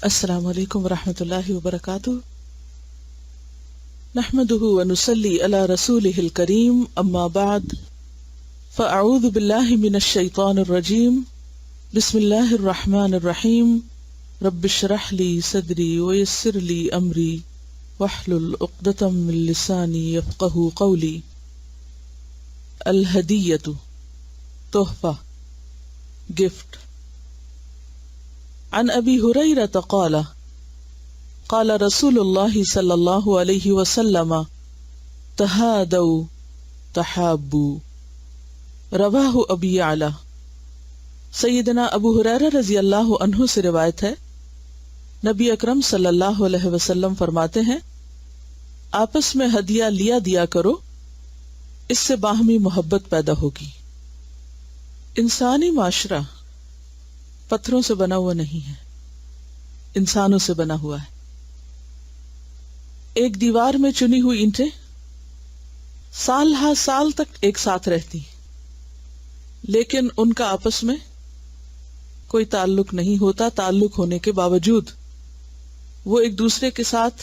السلام علیکم ورحمۃ اللہ وبرکاتہ، نحمده ونصلی علی رسولہ الکریم، اما بعد فاعوذ باللہ من الشیطان الرجیم، بسم اللہ الرحمن الرحیم، رب اشرح لی صدری ویسر لی امری واحلل عقدۃ من لسانی یفقہوا قولی۔ الہدیۃ، تحفہ، گفٹ۔ عن ابی ہریرہ قال قال رسول اللہ صلی اللہ علیہ وسلم تہادوا تحابوا، رواہ ابی یعلا۔ سیدنا ابو ہریرہ رضی اللہ عنہ سے روایت ہے، نبی اکرم صلی اللہ علیہ وسلم فرماتے ہیں، آپس میں ہدیہ لیا دیا کرو، اس سے باہمی محبت پیدا ہوگی۔ انسانی معاشرہ پتھروں سے بنا ہوا نہیں ہے، انسانوں سے بنا ہوا ہے۔ ایک دیوار میں چنی ہوئی اینٹیں سال ہا سال تک ایک ساتھ رہتی، لیکن ان کا آپس میں کوئی تعلق نہیں ہوتا۔ تعلق ہونے کے باوجود وہ ایک دوسرے کے ساتھ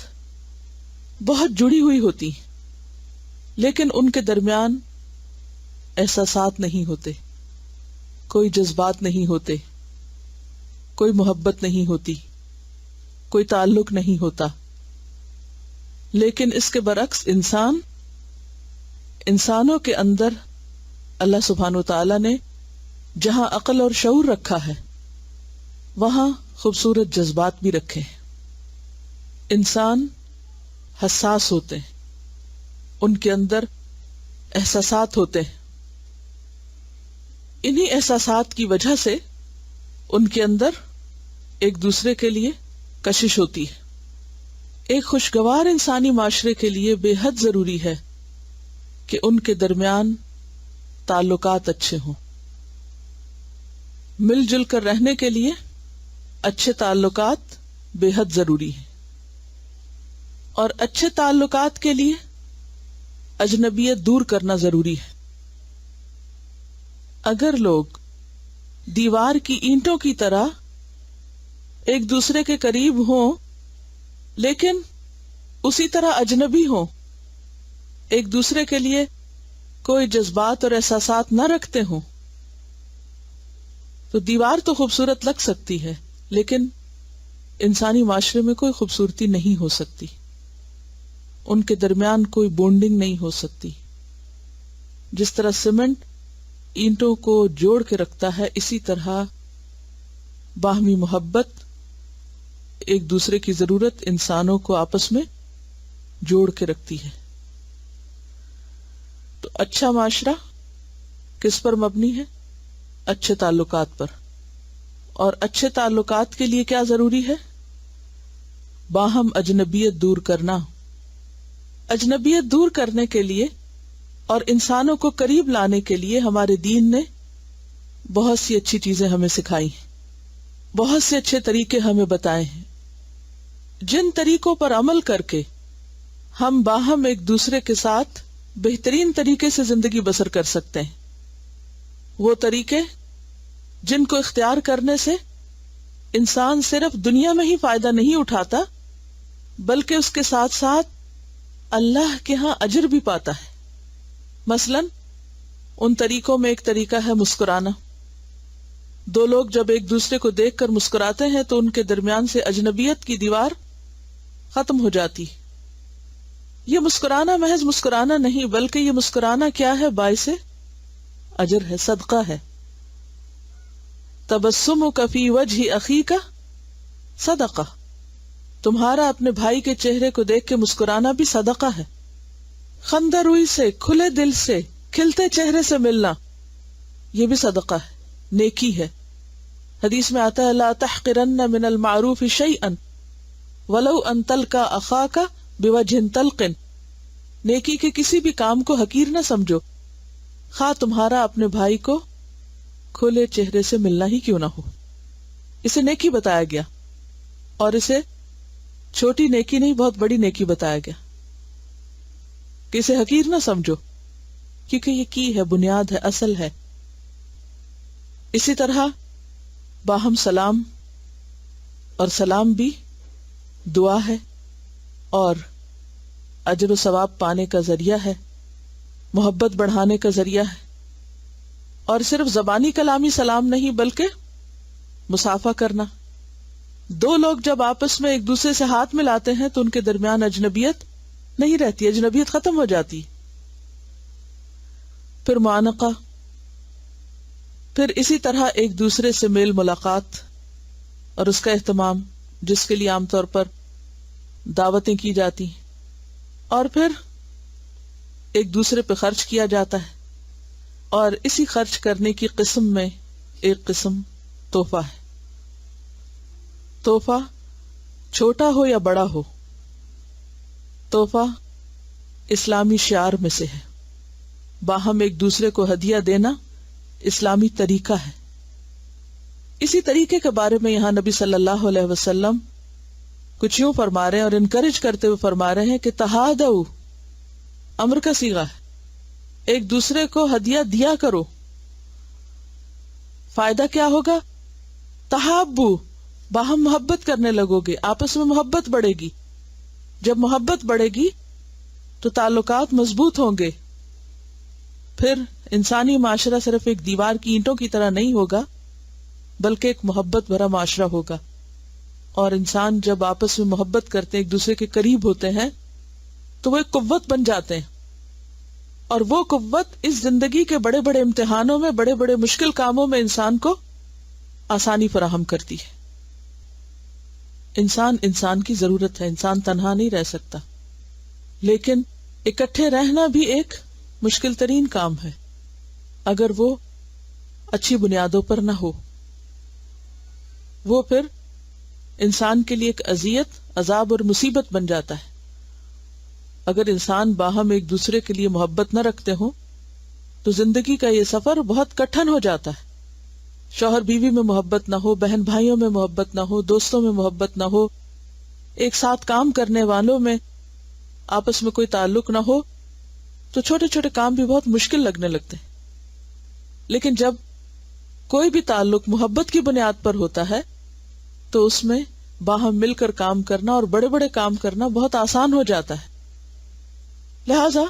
بہت جڑی ہوئی ہوتی، لیکن ان کے درمیان احساسات نہیں ہوتے، کوئی جذبات نہیں ہوتے، کوئی محبت نہیں ہوتی، کوئی تعلق نہیں ہوتا۔ لیکن اس کے برعکس انسانوں کے اندر اللہ سبحانہ وتعالی نے جہاں عقل اور شعور رکھا ہے، وہاں خوبصورت جذبات بھی رکھے ہیں۔ انسان حساس ہوتے ہیں، ان کے اندر احساسات ہوتے ہیں۔ انہی احساسات کی وجہ سے ان کے اندر ایک دوسرے کے لیے کشش ہوتی ہے۔ ایک خوشگوار انسانی معاشرے کے لیے بے حد ضروری ہے کہ ان کے درمیان تعلقات اچھے ہوں۔ مل جل کر رہنے کے لیے اچھے تعلقات بے حد ضروری ہیں، اور اچھے تعلقات کے لیے اجنبیت دور کرنا ضروری ہے۔ اگر لوگ دیوار کی اینٹوں کی طرح ایک دوسرے کے قریب ہوں، لیکن اسی طرح اجنبی ہوں، ایک دوسرے کے لیے کوئی جذبات اور احساسات نہ رکھتے ہوں، تو دیوار تو خوبصورت لگ سکتی ہے، لیکن انسانی معاشرے میں کوئی خوبصورتی نہیں ہو سکتی، ان کے درمیان کوئی بونڈنگ نہیں ہو سکتی۔ جس طرح سیمنٹ اینٹوں کو جوڑ کے رکھتا ہے، اسی طرح باہمی محبت، ایک دوسرے کی ضرورت انسانوں کو آپس میں جوڑ کے رکھتی ہے۔ تو اچھا معاشرہ کس پر مبنی ہے؟ اچھے تعلقات پر۔ اور اچھے تعلقات کے لیے کیا ضروری ہے؟ باہم اجنبیت دور کرنا۔ اجنبیت دور کرنے کے لیے اور انسانوں کو قریب لانے کے لیے ہمارے دین نے بہت سی اچھی چیزیں ہمیں سکھائی ہیں، بہت سے اچھے طریقے ہمیں بتائے ہیں، جن طریقوں پر عمل کر کے ہم باہم ایک دوسرے کے ساتھ بہترین طریقے سے زندگی بسر کر سکتے ہیں۔ وہ طریقے جن کو اختیار کرنے سے انسان صرف دنیا میں ہی فائدہ نہیں اٹھاتا، بلکہ اس کے ساتھ ساتھ اللہ کے ہاں اجر بھی پاتا ہے۔ مثلاً ان طریقوں میں ایک طریقہ ہے مسکرانا۔ دو لوگ جب ایک دوسرے کو دیکھ کر مسکراتے ہیں تو ان کے درمیان سے اجنبیت کی دیوار ختم ہو جاتی۔ یہ مسکرانا محض مسکرانا نہیں، بلکہ یہ مسکرانا کیا ہے؟ باعث اجر ہے، صدقہ ہے۔ تبسمک فی وجہ اخیک صدقہ، تمہارا اپنے بھائی کے چہرے کو دیکھ کے مسکرانا بھی صدقہ ہے۔ خندہ روئی سے، کھلے دل سے، کھلتے چہرے سے ملنا، یہ بھی صدقہ ہے، نیکی ہے۔ حدیث میں آتا ہے لا تحقرن من المعروف شیئا ولو ان تلقى اخاک بوجہ طلق، نیکی کے کسی بھی کام کو حقیر نہ سمجھو، خواہ تمہارا اپنے بھائی کو کھلے چہرے سے ملنا ہی کیوں نہ ہو۔ اسے نیکی بتایا گیا، اور اسے چھوٹی نیکی نہیں، بہت بڑی نیکی بتایا گیا کہ اسے حقیر نہ سمجھو، کیونکہ یہ کی ہے، بنیاد ہے، اصل ہے۔ اسی طرح باہم سلام، اور سلام بھی دعا ہے اور اجر و ثواب پانے کا ذریعہ ہے، محبت بڑھانے کا ذریعہ ہے، اور صرف زبانی کلامی سلام نہیں بلکہ مصافحہ کرنا. دو لوگ جب آپس میں ایک دوسرے سے ہاتھ ملاتے ہیں تو ان کے درمیان اجنبیت نہیں رہتی، اجنبیت ختم ہو جاتی. پھر معانقہ، پھر اسی طرح ایک دوسرے سے میل ملاقات اور اس کا اہتمام، جس کے لیے عام طور پر دعوتیں کی جاتی ہیں، اور پھر ایک دوسرے پہ خرچ کیا جاتا ہے، اور اسی خرچ کرنے کی قسم میں ایک قسم تحفہ ہے. تحفہ چھوٹا ہو یا بڑا ہو، تحفہ اسلامی شعار میں سے ہے. باہم ایک دوسرے کو ہدیہ دینا اسلامی طریقہ ہے. اسی طریقے کے بارے میں یہاں نبی صلی اللہ علیہ وسلم کچھ یوں فرما رہے ہیں اور انکریج کرتے ہوئے فرما رہے ہیں کہ تہادو امر کا صیغہ ہے، ایک دوسرے کو ہدیہ دیا کرو. فائدہ کیا ہوگا؟ تحابو، باہم محبت کرنے لگو گے، آپس میں محبت بڑھے گی. جب محبت بڑھے گی تو تعلقات مضبوط ہوں گے. پھر انسانی معاشرہ صرف ایک دیوار کی اینٹوں کی طرح نہیں ہوگا بلکہ ایک محبت بھرا معاشرہ ہوگا. اور انسان جب آپس میں محبت کرتے ہیں، ایک دوسرے کے قریب ہوتے ہیں، تو وہ ایک قوت بن جاتے ہیں. اور وہ قوت اس زندگی کے بڑے بڑے امتحانوں میں، بڑے بڑے مشکل کاموں میں انسان کو آسانی فراہم کرتی ہے. انسان کی ضرورت ہے، انسان تنہا نہیں رہ سکتا، لیکن اکٹھے رہنا بھی ایک مشکل ترین کام ہے اگر وہ اچھی بنیادوں پر نہ ہو. وہ پھر انسان کے لیے ایک اذیت، عذاب اور مصیبت بن جاتا ہے. اگر انسان باہم ایک دوسرے کے لیے محبت نہ رکھتے ہوں تو زندگی کا یہ سفر بہت کٹھن ہو جاتا ہے. شوہر بیوی میں محبت نہ ہو، بہن بھائیوں میں محبت نہ ہو، دوستوں میں محبت نہ ہو، ایک ساتھ کام کرنے والوں میں آپس میں کوئی تعلق نہ ہو تو چھوٹے چھوٹے کام بھی بہت مشکل لگنے لگتے ہیں. لیکن جب کوئی بھی تعلق محبت کی بنیاد پر ہوتا ہے تو اس میں باہم مل کر کام کرنا اور بڑے بڑے کام کرنا بہت آسان ہو جاتا ہے. لہذا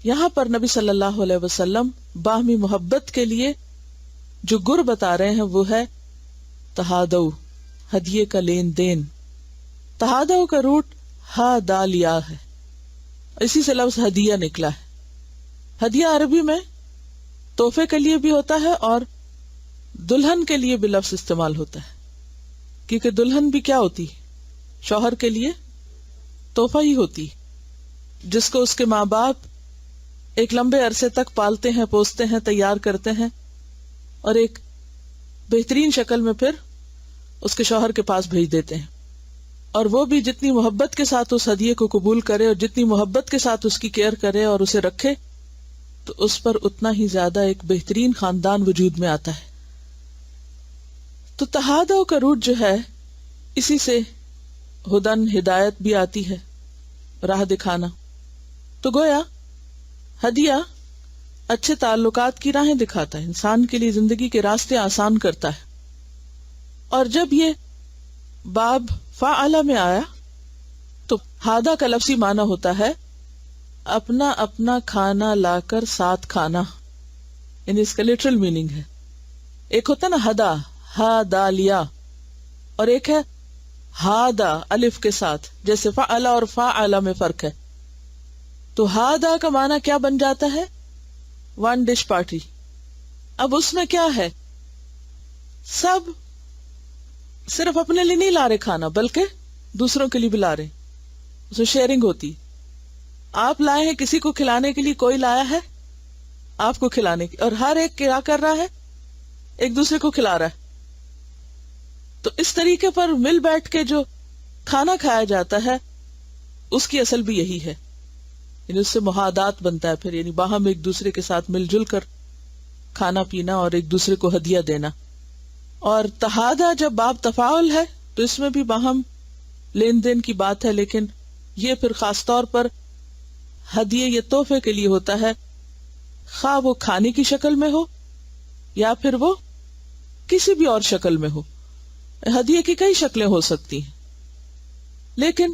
یہاں پر نبی صلی اللہ علیہ وسلم باہمی محبت کے لیے جو گر بتا رہے ہیں وہ ہے تہادو، ہدیے کا لین دین. تہادو کا روٹ ہا دال یا ہے، اسی سے لفظ ہدیہ نکلا ہے. ہدیہ عربی میں تحفے کے لیے بھی ہوتا ہے اور دلہن کے لیے بھی لفظ استعمال ہوتا ہے، کیونکہ دلہن بھی کیا ہوتی، شوہر کے لیے تحفہ ہی ہوتی، جس کو اس کے ماں باپ ایک لمبے عرصے تک پالتے ہیں، پوستے ہیں، تیار کرتے ہیں اور ایک بہترین شکل میں پھر اس کے شوہر کے پاس بھیج دیتے ہیں. اور وہ بھی جتنی محبت کے ساتھ اس ہدیے کو قبول کرے اور جتنی محبت کے ساتھ اس کی کیئر کرے اور اسے رکھے تو اس پر اتنا ہی زیادہ ایک بہترین خاندان وجود میں آتا ہے. تو تہادو کا روٹ جو ہے، اسی سے ہدن، ہدایت بھی آتی ہے، راہ دکھانا. تو گویا ہدیہ اچھے تعلقات کی راہیں دکھاتا ہے، انسان کے لیے زندگی کے راستے آسان کرتا ہے. اور جب یہ باب فعل میں آیا تو ہادہ کا لفظی معنی ہوتا ہے اپنا اپنا کھانا لا کر ساتھ کھانا، یعنی اس کا لٹرل میننگ ہے. ایک ہوتا نا ہدا، ہا دالیا، اور ایک ہے ہادا الف کے ساتھ، جیسے فعل اور فاعل میں فرق ہے. تو ہادا کا معنی کیا بن جاتا ہے؟ One dish party. اب اس میں کیا ہے، سب صرف اپنے لیے نہیں لا رہے کھانا بلکہ دوسروں کے لیے بھی لا رہے، اس میں شیئرنگ ہوتی. آپ لائے ہیں کسی کو کھلانے کے لیے، کوئی لایا ہے آپ کو کھلانے کی، اور ہر ایک کیا کر رہا ہے، ایک دوسرے کو کھلا رہا ہے. تو اس طریقے پر مل بیٹھ کے جو کھانا کھایا جاتا ہے اس کی اصل بھی یہی ہے، یعنی اس سے محادات بنتا ہے پھر، یعنی باہم ایک دوسرے کے ساتھ مل جل کر کھانا پینا اور ایک دوسرے کو ہدیہ دینا. اور تہادہ جب باب تفاعل ہے تو اس میں بھی باہم لین دین کی بات ہے، لیکن یہ پھر خاص طور پر ہدیے یہ تحفے کے لیے ہوتا ہے، خواہ وہ کھانے کی شکل میں ہو یا پھر وہ کسی بھی اور شکل میں ہو. ہدیے کی کئی شکلیں ہو سکتی ہیں، لیکن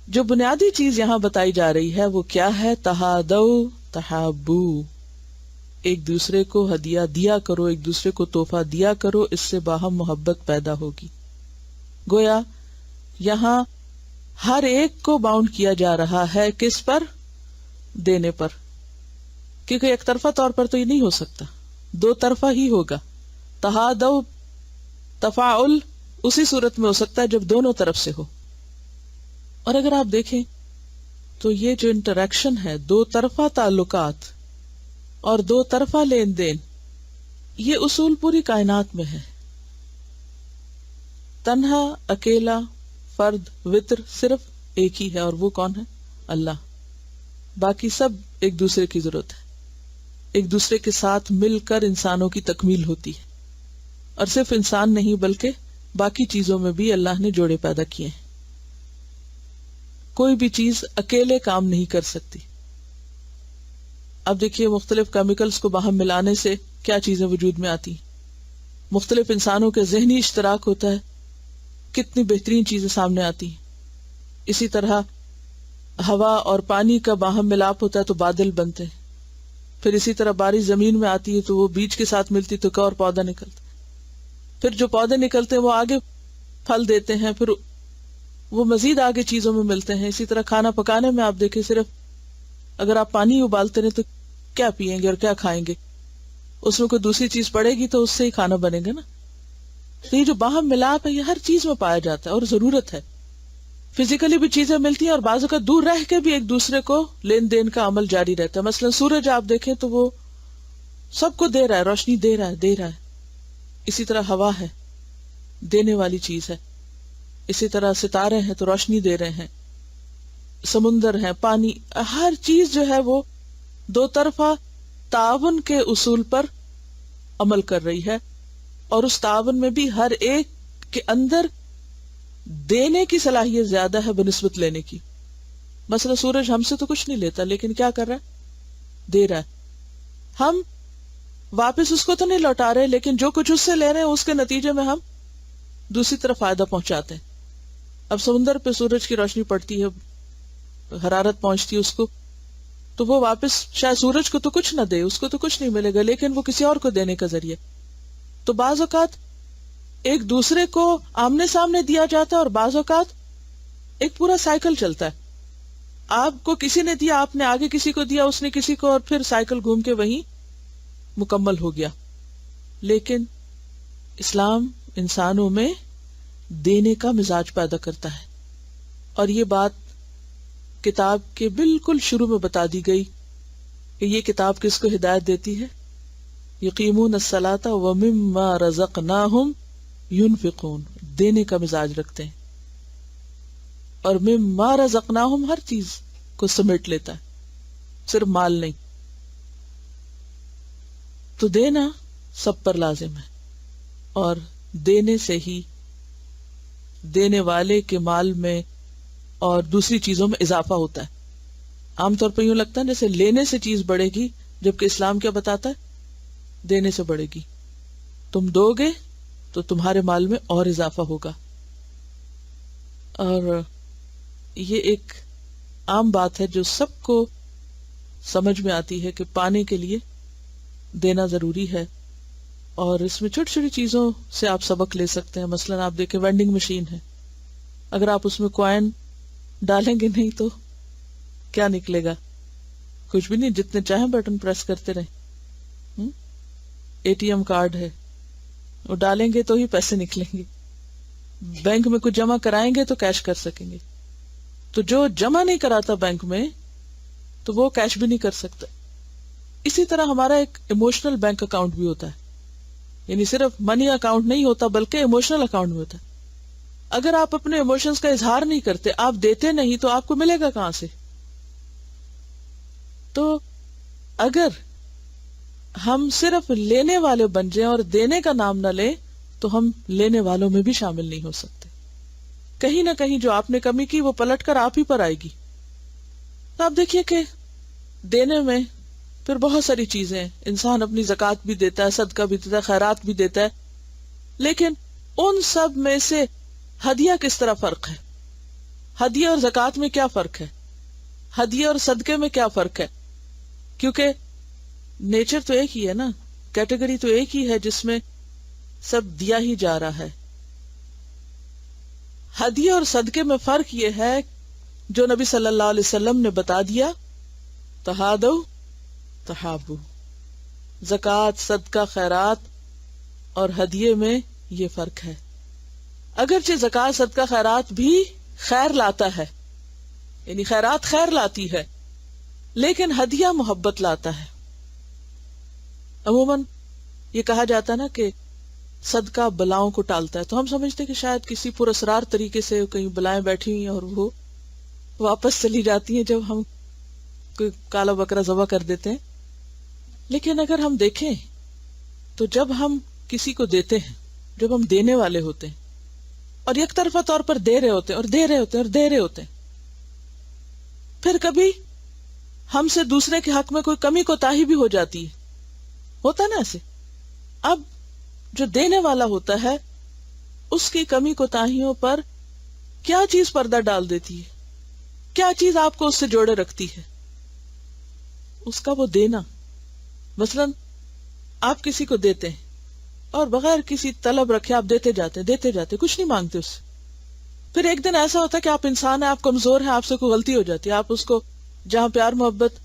جو بنیادی چیز یہاں بتائی جا رہی ہے وہ کیا ہے؟ تہادو تحابو، ایک دوسرے کو ہدیہ دیا کرو، ایک دوسرے کو تحفہ دیا کرو، اس سے باہم محبت پیدا ہوگی۔ گویا یہاں ہر ایک کو باؤنڈ کیا جا رہا ہے، کس پر؟ دینے پر، کیونکہ ایک طرفہ طور پر تو یہ نہیں ہو سکتا، دو طرفہ ہی ہوگا۔ تہادو تفاعل اسی صورت میں ہو سکتا ہے جب دونوں طرف سے ہو۔ اور اگر آپ دیکھیں تو یہ جو انٹریکشن ہے، دو طرفہ تعلقات اور دو طرفہ لین دین، یہ اصول پوری کائنات میں ہے۔ تنہا اکیلا فرد وتر صرف ایک ہی ہے، اور وہ کون ہے؟ اللہ۔ باقی سب ایک دوسرے کی ضرورت ہے، ایک دوسرے کے ساتھ مل کر انسانوں کی تکمیل ہوتی ہے، اور صرف انسان نہیں بلکہ باقی چیزوں میں بھی اللہ نے جوڑے پیدا کیے ہیں۔ کوئی بھی چیز اکیلے کام نہیں کر سکتی۔ اب دیکھیے مختلف کیمیکلز کو باہم ملانے سے کیا چیزیں وجود میں آتی ہیں، مختلف انسانوں کے ذہنی اشتراک ہوتا ہے، کتنی بہترین چیزیں سامنے آتی ہیں۔ اسی طرح ہوا اور پانی کا باہم ملاپ ہوتا ہے تو بادل بنتے ہیں، پھر اسی طرح بارش زمین میں آتی ہے تو وہ بیج کے ساتھ ملتی تو ایک اور پودا نکلتا ہے، پھر جو پودے نکلتے ہیں وہ آگے پھل دیتے ہیں، پھر وہ مزید آگے چیزوں میں ملتے ہیں۔ اسی طرح کھانا پکانے میں آپ دیکھیں، صرف اگر آپ پانی ابالتے رہے تو کیا پیئیں گے اور کیا کھائیں گے؟ اس میں کوئی دوسری چیز پڑے گی تو اس سے ہی کھانا بنے گا نا۔ تو یہ جو باہم ملاپ ہے یہ ہر چیز میں پایا جاتا ہے اور ضرورت ہے۔ فزیکلی بھی چیزیں ملتی ہیں اور بعض اوقات دور رہ کے بھی ایک دوسرے کو لین دین کا عمل جاری رہتا ہے۔ مثلا سورج آپ دیکھیں تو وہ سب کو دے رہا ہے، روشنی دے رہا ہے۔ اسی طرح ہوا ہے، دینے والی چیز ہے۔ اسی طرح ستارے ہیں تو روشنی دے رہے ہیں، سمندر ہے، پانی، ہر چیز جو ہے وہ دو طرفہ تعاون کے اصول پر عمل کر رہی ہے، اور اس تعاون میں بھی ہر ایک کے اندر دینے کی صلاحیت زیادہ ہے بنسبت لینے کی۔ مثلا سورج ہم سے تو کچھ نہیں لیتا، لیکن کیا کر رہا ہے؟ دے رہا ہے۔ ہم واپس اس کو تو نہیں لوٹا رہے، لیکن جو کچھ اس سے لے رہے ہیں اس کے نتیجے میں ہم دوسری طرف فائدہ پہنچاتے ہیں۔ اب سمندر پہ سورج کی روشنی پڑتی ہے، حرارت پہنچتی ہے اس کو، تو وہ واپس شاید سورج کو تو کچھ نہ دے، اس کو تو کچھ نہیں ملے گا، لیکن وہ کسی اور کو دینے کا ذریعہ۔ تو بعض اوقات ایک دوسرے کو آمنے سامنے دیا جاتا ہے، اور بعض اوقات ایک پورا سائیکل چلتا ہے۔ آپ کو کسی نے دیا، آپ نے آگے کسی کو دیا، اس نے کسی کو، اور پھر سائیکل گھوم کے وہیں مکمل ہو گیا۔ لیکن اسلام انسانوں میں دینے کا مزاج پیدا کرتا ہے، اور یہ بات کتاب کے بالکل شروع میں بتا دی گئی کہ یہ کتاب کس کو ہدایت دیتی ہے؟ یقیمون الصلاۃ ومما رزقناہم ينفقون، دینے کا مزاج رکھتے ہیں، اور مما رزقناہم ہر چیز کو سمیٹ لیتا ہے، صرف مال نہیں۔ تو دینا سب پر لازم ہے، اور دینے سے ہی دینے والے کے مال میں اور دوسری چیزوں میں اضافہ ہوتا ہے۔ عام طور پر یوں لگتا ہے جیسے لینے سے چیز بڑھے گی، جبکہ اسلام کیا بتاتا ہے؟ دینے سے بڑھے گی۔ تم دو گے تو تمہارے مال میں اور اضافہ ہوگا۔ اور یہ ایک عام بات ہے جو سب کو سمجھ میں آتی ہے کہ پانے کے لیے دینا ضروری ہے، اور اس میں چھوٹی چھوٹی چیزوں سے آپ سبق لے سکتے ہیں۔ مثلا آپ دیکھیں وینڈنگ مشین ہے، اگر آپ اس میں کوائن ڈالیں گے نہیں تو کیا نکلے گا؟ کچھ بھی نہیں، جتنے چاہیں بٹن پریس کرتے رہیں۔ اے ٹی ایم کارڈ ہے، وہ ڈالیں گے تو ہی پیسے نکلیں گے۔ بینک میں کچھ جمع کرائیں گے تو کیش کر سکیں گے، تو جو جمع نہیں کراتا بینک میں تو وہ کیش بھی نہیں کر سکتا۔ اسی طرح ہمارا ایک ایموشنل بینک اکاؤنٹ بھی ہوتا ہے، یعنی صرف منی اکاؤنٹ نہیں ہوتا بلکہ ایموشنل اکاؤنٹ بھی ہوتا ہے۔ اگر آپ اپنے ایموشنز کا اظہار نہیں کرتے، آپ دیتے نہیں، تو آپ کو ملے گا کہاں سے؟ تو اگر ہم صرف لینے والے بن جائیں اور دینے کا نام نہ لیں تو ہم لینے والوں میں بھی شامل نہیں ہو سکتے۔ کہیں نہ کہیں جو آپ نے کمی کی وہ پلٹ کر آپ ہی پر آئے گی۔ تو آپ دیکھیے کہ دینے میں پھر بہت ساری چیزیں ہیں، انسان اپنی زکوٰۃ بھی دیتا ہے، صدقہ بھی دیتا ہے، خیرات بھی دیتا ہے، لیکن ان سب میں سے ہدیہ کس طرح فرق ہے؟ ہدیہ اور زکوٰۃ میں کیا فرق ہے؟ ہدیہ اور صدقے میں کیا فرق ہے؟ کیونکہ نیچر تو ایک ہی ہے نا، کیٹیگری تو ایک ہی ہے جس میں سب دیا ہی جا رہا ہے. ہدیہ اور صدقے میں فرق یہ ہے جو نبی صلی اللہ علیہ وسلم نے بتا دیا، تہادو تحابو. زکوٰۃ، صدقہ، خیرات اور ہدیے میں یہ فرق ہے. اگرچہ زکوٰۃ، صدقہ، خیرات بھی خیر لاتا ہے، یعنی خیرات خیر لاتی ہے، لیکن ہدیہ محبت لاتا ہے. عموماً یہ کہا جاتا ہے نا کہ صدقہ بلاؤں کو ٹالتا ہے، تو ہم سمجھتے کہ شاید کسی پراسرار طریقے سے کہیں بلائیں بیٹھی ہوئی ہیں اور وہ واپس چلی جاتی ہیں جب ہم کوئی کالا بکرا ذبح کر دیتے ہیں. لیکن اگر ہم دیکھیں تو جب ہم کسی کو دیتے ہیں، جب ہم دینے والے ہوتے ہیں اور یک طرفہ طور پر دے رہے ہوتے ہیں اور دے رہے ہوتے ہیں اور دے رہے ہوتے ہیں، پھر کبھی ہم سے دوسرے کے حق میں کوئی کمی کوتاہی بھی ہو جاتی ہے، ہوتا نا ایسے. اب جو دینے والا ہوتا ہے اس کی کمی کوتاہیوں پر کیا چیز پردہ ڈال دیتی ہے؟ کیا چیز آپ کو اس سے جوڑے رکھتی ہے؟ اس کا وہ دینا. مثلا آپ کسی کو دیتے ہیں اور بغیر کسی طلب رکھے آپ دیتے جاتے کچھ نہیں مانگتے اس سے. پھر ایک دن ایسا ہوتا ہے کہ آپ انسان ہیں، آپ کمزور ہیں، آپ سے کوئی غلطی ہو جاتی ہے، آپ اس کو جہاں پیار محبت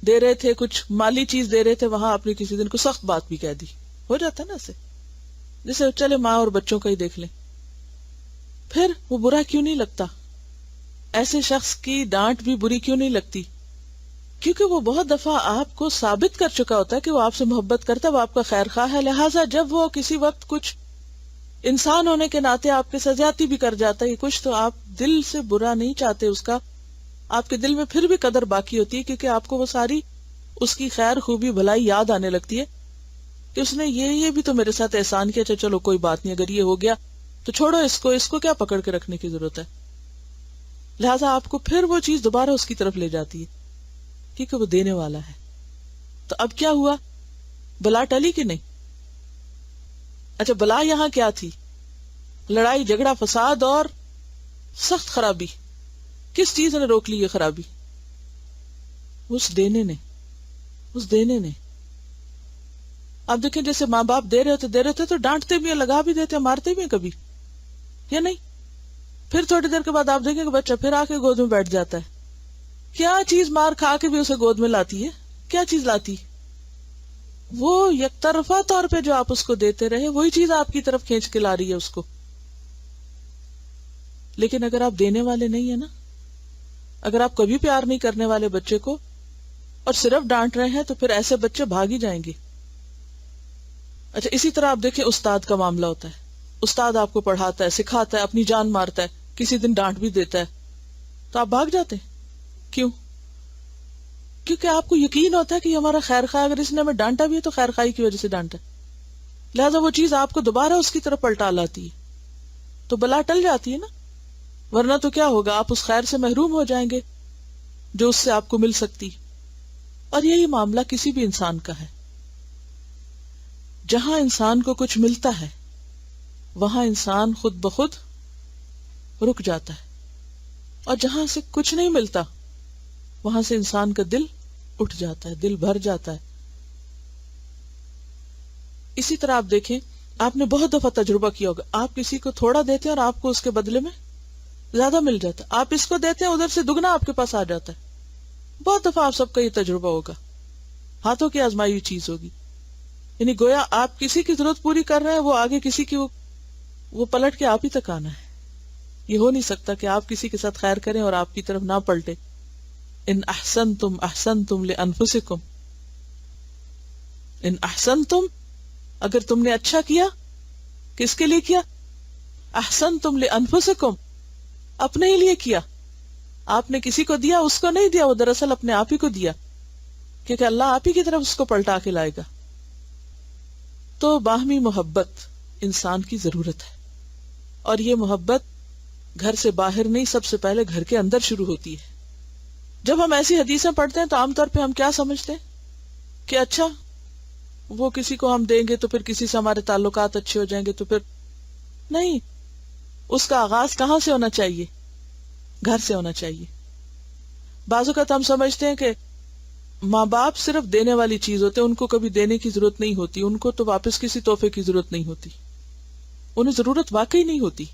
دے رہے تھے، کچھ مالی چیز دے رہے تھے، وہاں آپ نے کسی دن کو سخت بات بھی کہہ دی. ہو جاتا ہے نا ایسے. جیسے چلے ماں اور بچوں کا ہی دیکھ لیں، پھر وہ برا کیوں نہیں لگتا؟ ایسے شخص کی ڈانٹ بھی بری کیوں نہیں لگتی؟ کیونکہ وہ بہت دفعہ آپ کو ثابت کر چکا ہوتا ہے کہ وہ آپ سے محبت کرتا ہے، وہ آپ کا خیر خواہ ہے. لہٰذا جب وہ کسی وقت کچھ انسان ہونے کے ناطے آپ کے ساتھ زیادتی بھی کر جاتا ہے کچھ، تو آپ دل سے برا نہیں چاہتے اس کا، آپ کے دل میں پھر بھی قدر باقی ہوتی ہے، کیونکہ آپ کو وہ ساری اس کی خیر خوبی بھلائی یاد آنے لگتی ہے کہ اس نے یہ بھی تو میرے ساتھ احسان کیا. چلو کوئی بات نہیں، اگر یہ ہو گیا تو چھوڑو اس کو کیا پکڑ کے رکھنے کی ضرورت ہے. لہٰذا آپ کو پھر وہ چیز دوبارہ اس کی طرف لے جاتی ہے کیونکہ وہ دینے والا ہے. تو اب کیا ہوا؟ بلا ٹلی کہ نہیں؟ اچھا، بلا یہاں کیا تھی؟ لڑائی جھگڑا فساد اور سخت خرابی. کس چیز نے روک لی یہ خرابی؟ اس دینے نے. آپ دیکھیں جیسے ماں باپ دے رہے ہوتے تو ڈانٹتے بھی ہیں، لگا بھی دیتے ہیں، مارتے بھی ہیں کبھی، یا نہیں؟ پھر تھوڑی دیر کے بعد آپ دیکھیں کہ بچہ پھر آ کے گود میں بیٹھ جاتا ہے. کیا چیز مار کھا کے بھی اسے گود میں لاتی ہے؟ کیا چیز لاتی؟ وہ یک طرفہ طور پہ جو آپ اس کو دیتے رہے وہی چیز آپ کی طرف کھینچ کے لا رہی ہے اس کو. لیکن اگر آپ دینے والے نہیں ہیں نا، اگر آپ کبھی پیار نہیں کرنے والے بچے کو اور صرف ڈانٹ رہے ہیں، تو پھر ایسے بچے بھاگ ہی جائیں گے. اچھا، اسی طرح آپ دیکھیں استاد کا معاملہ ہوتا ہے. استاد آپ کو پڑھاتا ہے، سکھاتا ہے، اپنی جان مارتا ہے، کسی دن ڈانٹ بھی دیتا ہے، تو آپ بھاگ جاتے ہیں. کیوں؟ کیونکہ آپ کو یقین ہوتا ہے کہ یہ ہمارا خیر خواہ، اگر اس نے ہمیں ڈانٹا بھی ہے تو خیر خواہی کی وجہ سے ڈانٹا ہے. لہٰذا وہ چیز آپ کو دوبارہ اس کی طرف پلٹا لاتی ہے، تو بلا ٹل جاتی ہے نا. ورنہ تو کیا ہوگا، آپ اس خیر سے محروم ہو جائیں گے جو اس سے آپ کو مل سکتی. اور یہی معاملہ کسی بھی انسان کا ہے. جہاں انسان کو کچھ ملتا ہے وہاں انسان خود بخود رک جاتا ہے، اور جہاں سے کچھ نہیں ملتا وہاں سے انسان کا دل اٹھ جاتا ہے، دل بھر جاتا ہے. اسی طرح آپ دیکھیں، آپ نے بہت دفعہ تجربہ کیا ہوگا، آپ کسی کو تھوڑا دیتے ہیں اور آپ کو اس کے بدلے میں زیادہ مل جاتا ہے. آپ اس کو دیتے ہیں، ادھر سے دگنا آپ کے پاس آ جاتا ہے. بہت دفعہ آپ سب کا یہ تجربہ ہوگا، ہاتھوں کی آزمائی ہوئی چیز ہوگی. یعنی گویا آپ کسی کی ضرورت پوری کر رہے ہیں، وہ آگے کسی کی وہ پلٹ کے آپ ہی تک آنا ہے. یہ ہو نہیں سکتا کہ آپ کسی کے ساتھ خیر کریں اور آپ کی طرف نہ پلٹے. ان احسنتم احسنتم لانفسکم، ان احسنتم، اگر تم نے اچھا کیا، کس کے لیے کیا؟ احسنتم لانفسکم، اپنے ہی لیے کیا. آپ نے کسی کو دیا، اس کو نہیں دیا، وہ دراصل اپنے آپ ہی کو دیا، کیونکہ اللہ آپ ہی کی طرف اس کو پلٹا کے لائے گا. تو باہمی محبت انسان کی ضرورت ہے، اور یہ محبت گھر سے باہر نہیں، سب سے پہلے گھر کے اندر شروع ہوتی ہے. جب ہم ایسی حدیثیں پڑھتے ہیں تو عام طور پہ ہم کیا سمجھتے ہیں کہ اچھا وہ کسی کو ہم دیں گے تو پھر کسی سے ہمارے تعلقات اچھے ہو جائیں گے، تو پھر نہیں، اس کا آغاز کہاں سے ہونا چاہیے؟ گھر سے ہونا چاہیے. بعض اوقات ہم سمجھتے ہیں کہ ماں باپ صرف دینے والی چیز ہوتے ہیں، ان کو کبھی دینے کی ضرورت نہیں ہوتی، ان کو تو واپس کسی تحفے کی ضرورت نہیں ہوتی. انہیں ضرورت واقعی نہیں ہوتی،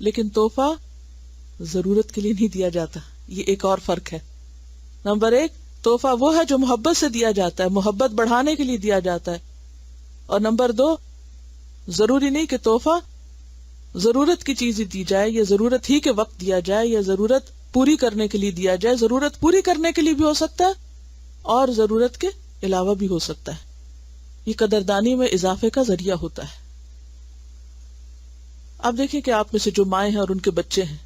لیکن تحفہ ضرورت کے لیے نہیں دیا جاتا. یہ ایک اور فرق ہے. نمبر 1، تحفہ وہ ہے جو محبت سے دیا جاتا ہے، محبت بڑھانے کے لیے دیا جاتا ہے. اور نمبر 2، ضروری نہیں کہ تحفہ ضرورت کی چیز ہی دی جائے، یا ضرورت ہی کے وقت دیا جائے، یا ضرورت پوری کرنے کے لیے دیا جائے. ضرورت پوری کرنے کے لیے بھی ہو سکتا ہے اور ضرورت کے علاوہ بھی ہو سکتا ہے. یہ قدردانی میں اضافے کا ذریعہ ہوتا ہے. آپ دیکھیں کہ آپ میں سے جو مائیں ہیں اور ان کے بچے ہیں،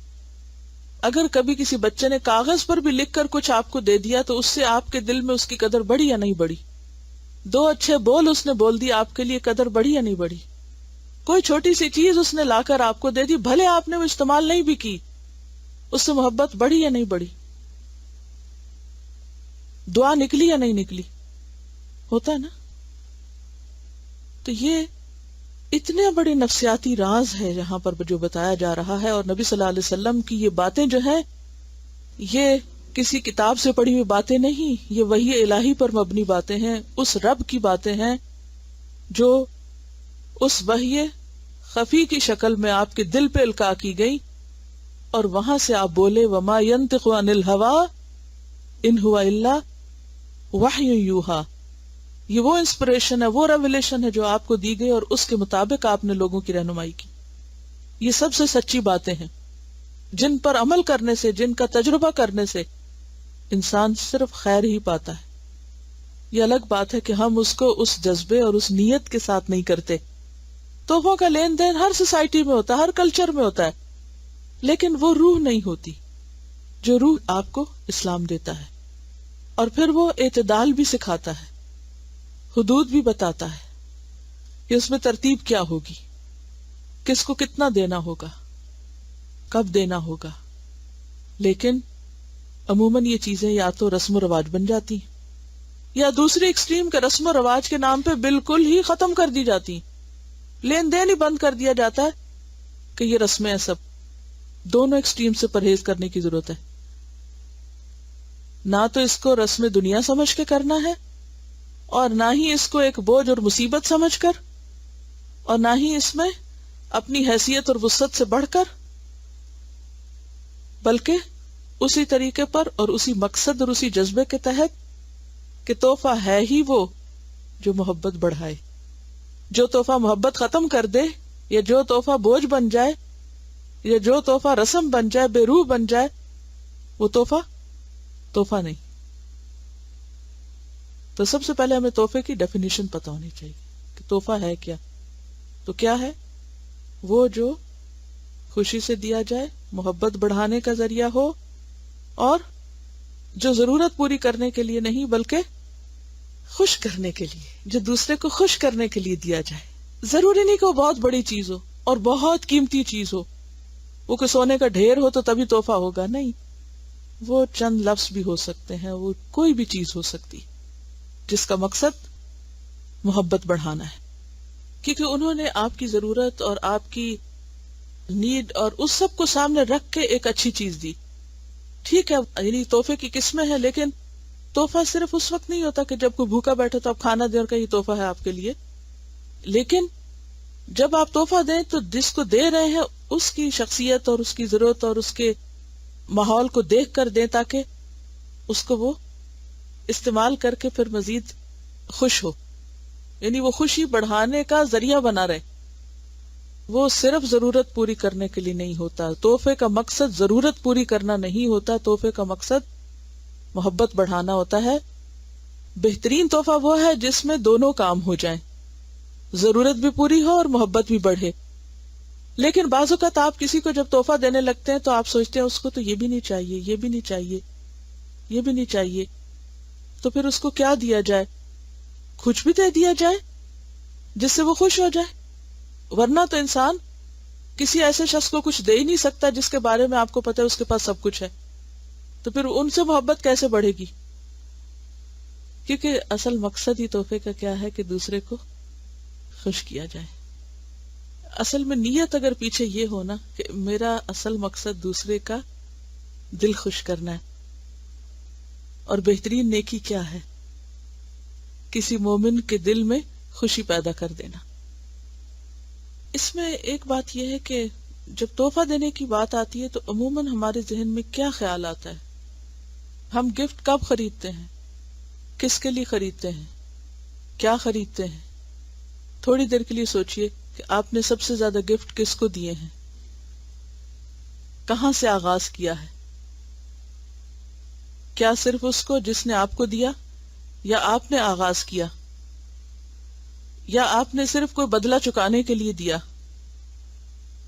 اگر کبھی کسی بچے نے کاغذ پر بھی لکھ کر کچھ آپ کو دے دیا تو اس سے آپ کے دل میں اس کی قدر بڑھی یا نہیں بڑھی؟ 2 اچھے بول اس نے بول دی، آپ کے لیے قدر بڑھی یا نہیں بڑھی؟ کوئی چھوٹی سی چیز اس نے لا کر آپ کو دے دی، بھلے آپ نے وہ استعمال نہیں بھی کی، اس سے محبت بڑھی یا نہیں بڑھی؟ دعا نکلی یا نہیں نکلی؟ ہوتا ہے نا. تو یہ اتنے بڑے نفسیاتی راز ہے یہاں پر جو بتایا جا رہا ہے. اور نبی صلی اللہ علیہ وسلم کی یہ باتیں جو ہیں، یہ کسی کتاب سے پڑھی ہوئی باتیں نہیں، یہ وحی الہی پر مبنی باتیں ہیں. اس رب کی باتیں ہیں جو اس وحی خفی کی شکل میں آپ کے دل پہ القاء کی گئی، اور وہاں سے آپ بولے وما ينطق عن الهوى ان هو الا وحی یوحی. یہ وہ انسپریشن ہے، وہ ریویلیشن ہے جو آپ کو دی گئی، اور اس کے مطابق آپ نے لوگوں کی رہنمائی کی. یہ سب سے سچی باتیں ہیں جن پر عمل کرنے سے، جن کا تجربہ کرنے سے انسان صرف خیر ہی پاتا ہے. یہ الگ بات ہے کہ ہم اس کو اس جذبے اور اس نیت کے ساتھ نہیں کرتے. تحفوں کا لین دین ہر سوسائٹی میں ہوتا ہے، ہر کلچر میں ہوتا ہے، لیکن وہ روح نہیں ہوتی جو روح آپ کو اسلام دیتا ہے. اور پھر وہ اعتدال بھی سکھاتا ہے، حدود بھی بتاتا ہے کہ اس میں ترتیب کیا ہوگی، کس کو کتنا دینا ہوگا، کب دینا ہوگا. لیکن عموماً یہ چیزیں یا تو رسم و رواج بن جاتی ہیں، یا دوسری ایکسٹریم کے رسم و رواج کے نام پہ بالکل ہی ختم کر دی جاتی ہیں. لین دین ہی بند کر دیا جاتا ہے کہ یہ رسمیں ہیں. سب دونوں ایکسٹریم سے پرہیز کرنے کی ضرورت ہے. نہ تو اس کو رسم دنیا سمجھ کے کرنا ہے، اور نہ ہی اس کو ایک بوجھ اور مصیبت سمجھ کر، اور نہ ہی اس میں اپنی حیثیت اور وسعت سے بڑھ کر، بلکہ اسی طریقے پر اور اسی مقصد اور اسی جذبے کے تحت کہ تحفہ ہے ہی وہ جو محبت بڑھائے. جو تحفہ محبت ختم کر دے، یا جو تحفہ بوجھ بن جائے، یا جو تحفہ رسم بن جائے، بے روح بن جائے، وہ تحفہ نہیں. تو سب سے پہلے ہمیں تحفے کی ڈیفینیشن پتہ ہونی چاہیے کہ تحفہ ہے کیا. تو کیا ہے؟ وہ جو خوشی سے دیا جائے، محبت بڑھانے کا ذریعہ ہو، اور جو ضرورت پوری کرنے کے لیے نہیں بلکہ خوش کرنے کے لیے، جو دوسرے کو خوش کرنے کے لیے دیا جائے. ضروری نہیں کہ وہ بہت بڑی چیز ہو اور بہت قیمتی چیز ہو، وہ کوئی سونے کا ڈھیر ہو تو تبھی تحفہ ہوگا. نہیں، وہ چند لفظ بھی ہو سکتے ہیں، وہ کوئی بھی چیز ہو سکتی جس کا مقصد محبت بڑھانا ہے. کیونکہ انہوں نے آپ کی ضرورت اور آپ کی نیڈ اور اس سب کو سامنے رکھ کے ایک اچھی چیز دی. ٹھیک ہے، یعنی تحفے کی قسمیں ہیں، لیکن تحفہ صرف اس وقت نہیں ہوتا کہ جب کوئی بھوکا بیٹھے تو آپ کھانا دیں اور کہ یہ تحفہ ہے آپ کے لیے. لیکن جب آپ تحفہ دیں تو جس کو دے رہے ہیں اس کی شخصیت اور اس کی ضرورت اور اس کے ماحول کو دیکھ کر دیں، تاکہ اس کو وہ استعمال کر کے پھر مزید خوش ہو. یعنی وہ خوشی بڑھانے کا ذریعہ بنا رہے. وہ صرف ضرورت پوری کرنے کے لیے نہیں ہوتا. تحفے کا مقصد ضرورت پوری کرنا نہیں ہوتا، تحفے کا مقصد محبت بڑھانا ہوتا ہے. بہترین تحفہ وہ ہے جس میں دونوں کام ہو جائیں، ضرورت بھی پوری ہو اور محبت بھی بڑھے. لیکن بعض اوقات آپ کسی کو جب تحفہ دینے لگتے ہیں تو آپ سوچتے ہیں اس کو تو یہ بھی نہیں چاہیے، یہ بھی نہیں چاہیے، یہ بھی نہیں چاہیے، تو پھر اس کو کیا دیا جائے؟ کچھ بھی دے دیا جائے جس سے وہ خوش ہو جائے. ورنہ تو انسان کسی ایسے شخص کو کچھ دے ہی نہیں سکتا جس کے بارے میں آپ کو پتا ہے اس کے پاس سب کچھ ہے. تو پھر ان سے محبت کیسے بڑھے گی؟ کیونکہ اصل مقصد ہی تحفے کا کیا ہے کہ دوسرے کو خوش کیا جائے. اصل میں نیت اگر پیچھے یہ ہونا کہ میرا اصل مقصد دوسرے کا دل خوش کرنا ہے، اور بہترین نیکی کیا ہے؟ کسی مومن کے دل میں خوشی پیدا کر دینا۔ اس میں ایک بات یہ ہے کہ جب تحفہ دینے کی بات آتی ہے تو عموماً ہمارے ذہن میں کیا خیال آتا ہے؟ ہم گفٹ کب خریدتے ہیں؟ کس کے لیے خریدتے ہیں؟ کیا خریدتے ہیں؟ تھوڑی دیر کے لیے سوچئے کہ آپ نے سب سے زیادہ گفٹ کس کو دیے ہیں؟ کہاں سے آغاز کیا ہے؟ کیا صرف اس کو جس نے آپ کو دیا، یا آپ نے آغاز کیا، یا آپ نے صرف کوئی بدلہ چکانے کے لیے دیا،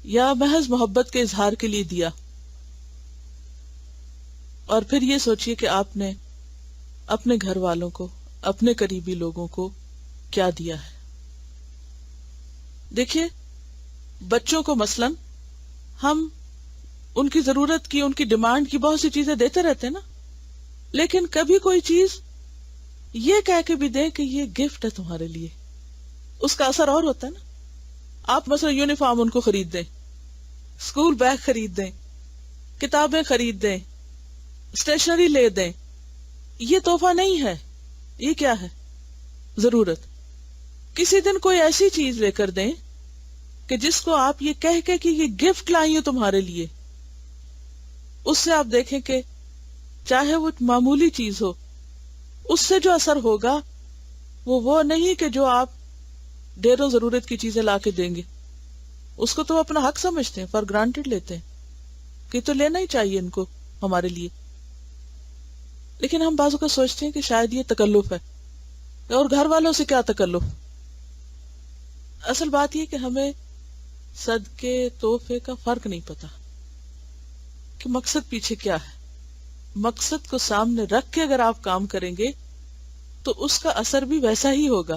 یا محض محبت کے اظہار کے لیے دیا؟ اور پھر یہ سوچئے کہ آپ نے اپنے گھر والوں کو، اپنے قریبی لوگوں کو کیا دیا ہے۔ دیکھیے بچوں کو مثلاً ہم ان کی ضرورت کی، ان کی ڈیمانڈ کی بہت سی چیزیں دیتے رہتے ہیں نا، لیکن کبھی کوئی چیز یہ کہہ کے بھی دیں کہ یہ گفٹ ہے تمہارے لیے، اس کا اثر اور ہوتا ہے نا۔ آپ مثلا یونیفارم ان کو خرید دیں، اسکول بیگ خرید دیں، کتابیں خرید دیں، اسٹیشنری لے دیں، یہ تحفہ نہیں ہے، یہ کیا ہے؟ ضرورت۔ کسی دن کوئی ایسی چیز لے کر دیں کہ جس کو آپ یہ کہہ کے کہ یہ گفٹ لائی ہوں تمہارے لیے، اس سے آپ دیکھیں کہ چاہے وہ معمولی چیز ہو، اس سے جو اثر ہوگا وہ نہیں کہ جو آپ ڈیروں ضرورت کی چیزیں لا کے دیں گے، اس کو تو اپنا حق سمجھتے ہیں، فار گرانٹیڈ لیتے ہیں کہ تو لینا ہی چاہیے ان کو ہمارے لیے، لیکن ہم بعضوں کا سوچتے ہیں کہ شاید یہ تکلف ہے، اور گھر والوں سے کیا تکلف۔ اصل بات یہ کہ ہمیں صدقے تحفے کا فرق نہیں پتا کہ مقصد پیچھے کیا ہے۔ مقصد کو سامنے رکھ کے اگر آپ کام کریں گے تو اس کا اثر بھی ویسا ہی ہوگا۔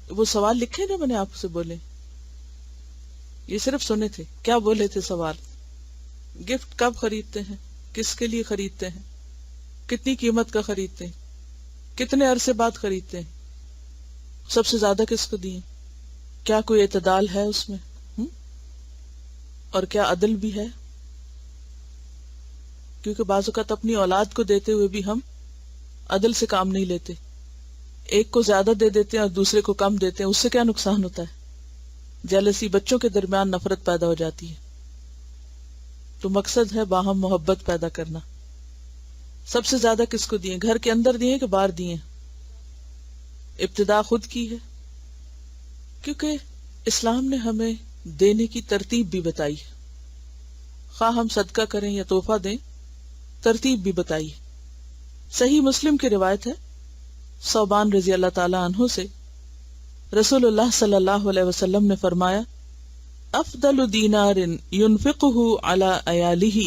وہ سوال لکھے نا میں نے آپ سے بولے، یہ صرف سنے تھے، کیا بولے تھے سوال؟ گفٹ کب خریدتے ہیں؟ کس کے لیے خریدتے ہیں؟ کتنی قیمت کا خریدتے ہیں؟ کتنے عرصے بعد خریدتے ہیں؟ سب سے زیادہ کس کو دیے؟ کیا کوئی اعتدال ہے اس میں؟ اور کیا عدل بھی ہے؟ کیونکہ بعض اوقات اپنی اولاد کو دیتے ہوئے بھی ہم عدل سے کام نہیں لیتے، ایک کو زیادہ دے دیتے ہیں اور دوسرے کو کم دیتے ہیں، اس سے کیا نقصان ہوتا ہے؟ جیلسی، بچوں کے درمیان نفرت پیدا ہو جاتی ہے۔ تو مقصد ہے باہم محبت پیدا کرنا۔ سب سے زیادہ کس کو دیے؟ گھر کے اندر دیے کہ باہر دیے؟ ابتدا خود کی ہے، کیونکہ اسلام نے ہمیں دینے کی ترتیب بھی بتائی ہے، خواہ ہم صدقہ کریں یا تحفہ دیں، ترتیب بھی بتائی ہے۔ صحیح مسلم کی روایت ہے، ثوبان رضی اللہ تعالی عنہ سے، رسول اللہ صلی اللہ علیہ وسلم نے فرمایا، افضل دینار ينفقه على عیالہ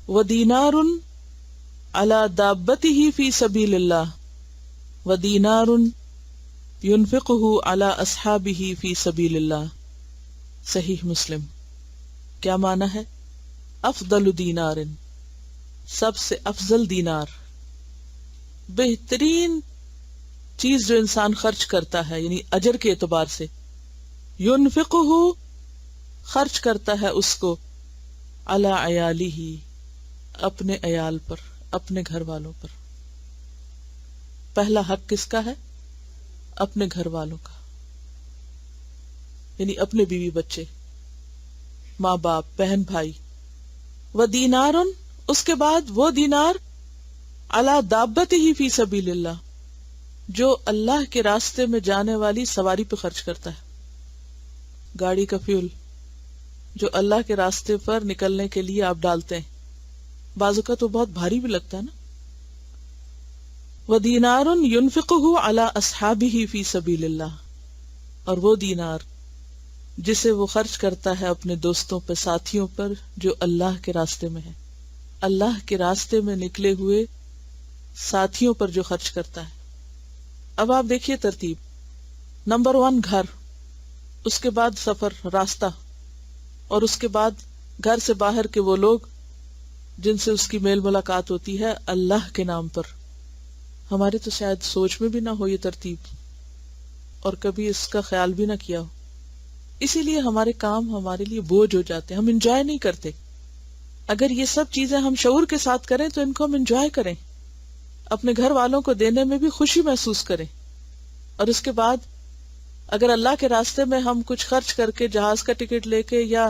ودینار على دابته فی سبیل اللہ ودینار ينفقه على اصحابہ فی سبیل اللہ۔ صحیح مسلم۔ کیا معنی ہے؟ افضل دینار، سب سے افضل دینار، بہترین چیز جو انسان خرچ کرتا ہے، یعنی اجر کے اعتبار سے، ينفقه خرچ کرتا ہے اس کو، علی عیالہ اپنے عیال پر، اپنے گھر والوں پر۔ پہلا حق کس کا ہے؟ اپنے گھر والوں کا، یعنی اپنے بیوی بچے، ماں باپ، بہن بھائی۔ ودینار، اس کے بعد وہ دینار، علی دابتہ فی سبیل اللہ، جو اللہ کے راستے میں جانے والی سواری پہ خرچ کرتا ہے، گاڑی کا فیول جو اللہ کے راستے پر نکلنے کے لیے آپ ڈالتے ہیں، بعض اوقات تو بہت بھاری بھی لگتا ہے نا۔ وَدِينَارٌ يُنْفِقُهُ عَلَى أَصْحَابِهِ فِي سَبِيلِ اللَّهِ، اور وہ دینار جسے وہ خرچ کرتا ہے اپنے دوستوں پر، ساتھیوں پر جو اللہ کے راستے میں ہیں، اللہ کے راستے میں نکلے ہوئے ساتھیوں پر جو خرچ کرتا ہے۔ اب آپ دیکھیے ترتیب، نمبر 1 گھر، اس کے بعد سفر، راستہ، اور اس کے بعد گھر سے باہر کے وہ لوگ جن سے اس کی میل ملاقات ہوتی ہے اللہ کے نام پر۔ ہمارے تو شاید سوچ میں بھی نہ ہو یہ ترتیب، اور کبھی اس کا خیال بھی نہ کیا ہو. اسی لیے ہمارے کام ہمارے لیے بوجھ ہو جاتے ہیں, ہم انجوائے نہیں کرتے. اگر یہ سب چیزیں ہم شعور کے ساتھ کریں تو ان کو ہم انجوائے کریں, اپنے گھر والوں کو دینے میں بھی خوشی محسوس کریں. اور اس کے بعد اگر اللہ کے راستے میں ہم کچھ خرچ کر کے, جہاز کا ٹکٹ لے کے یا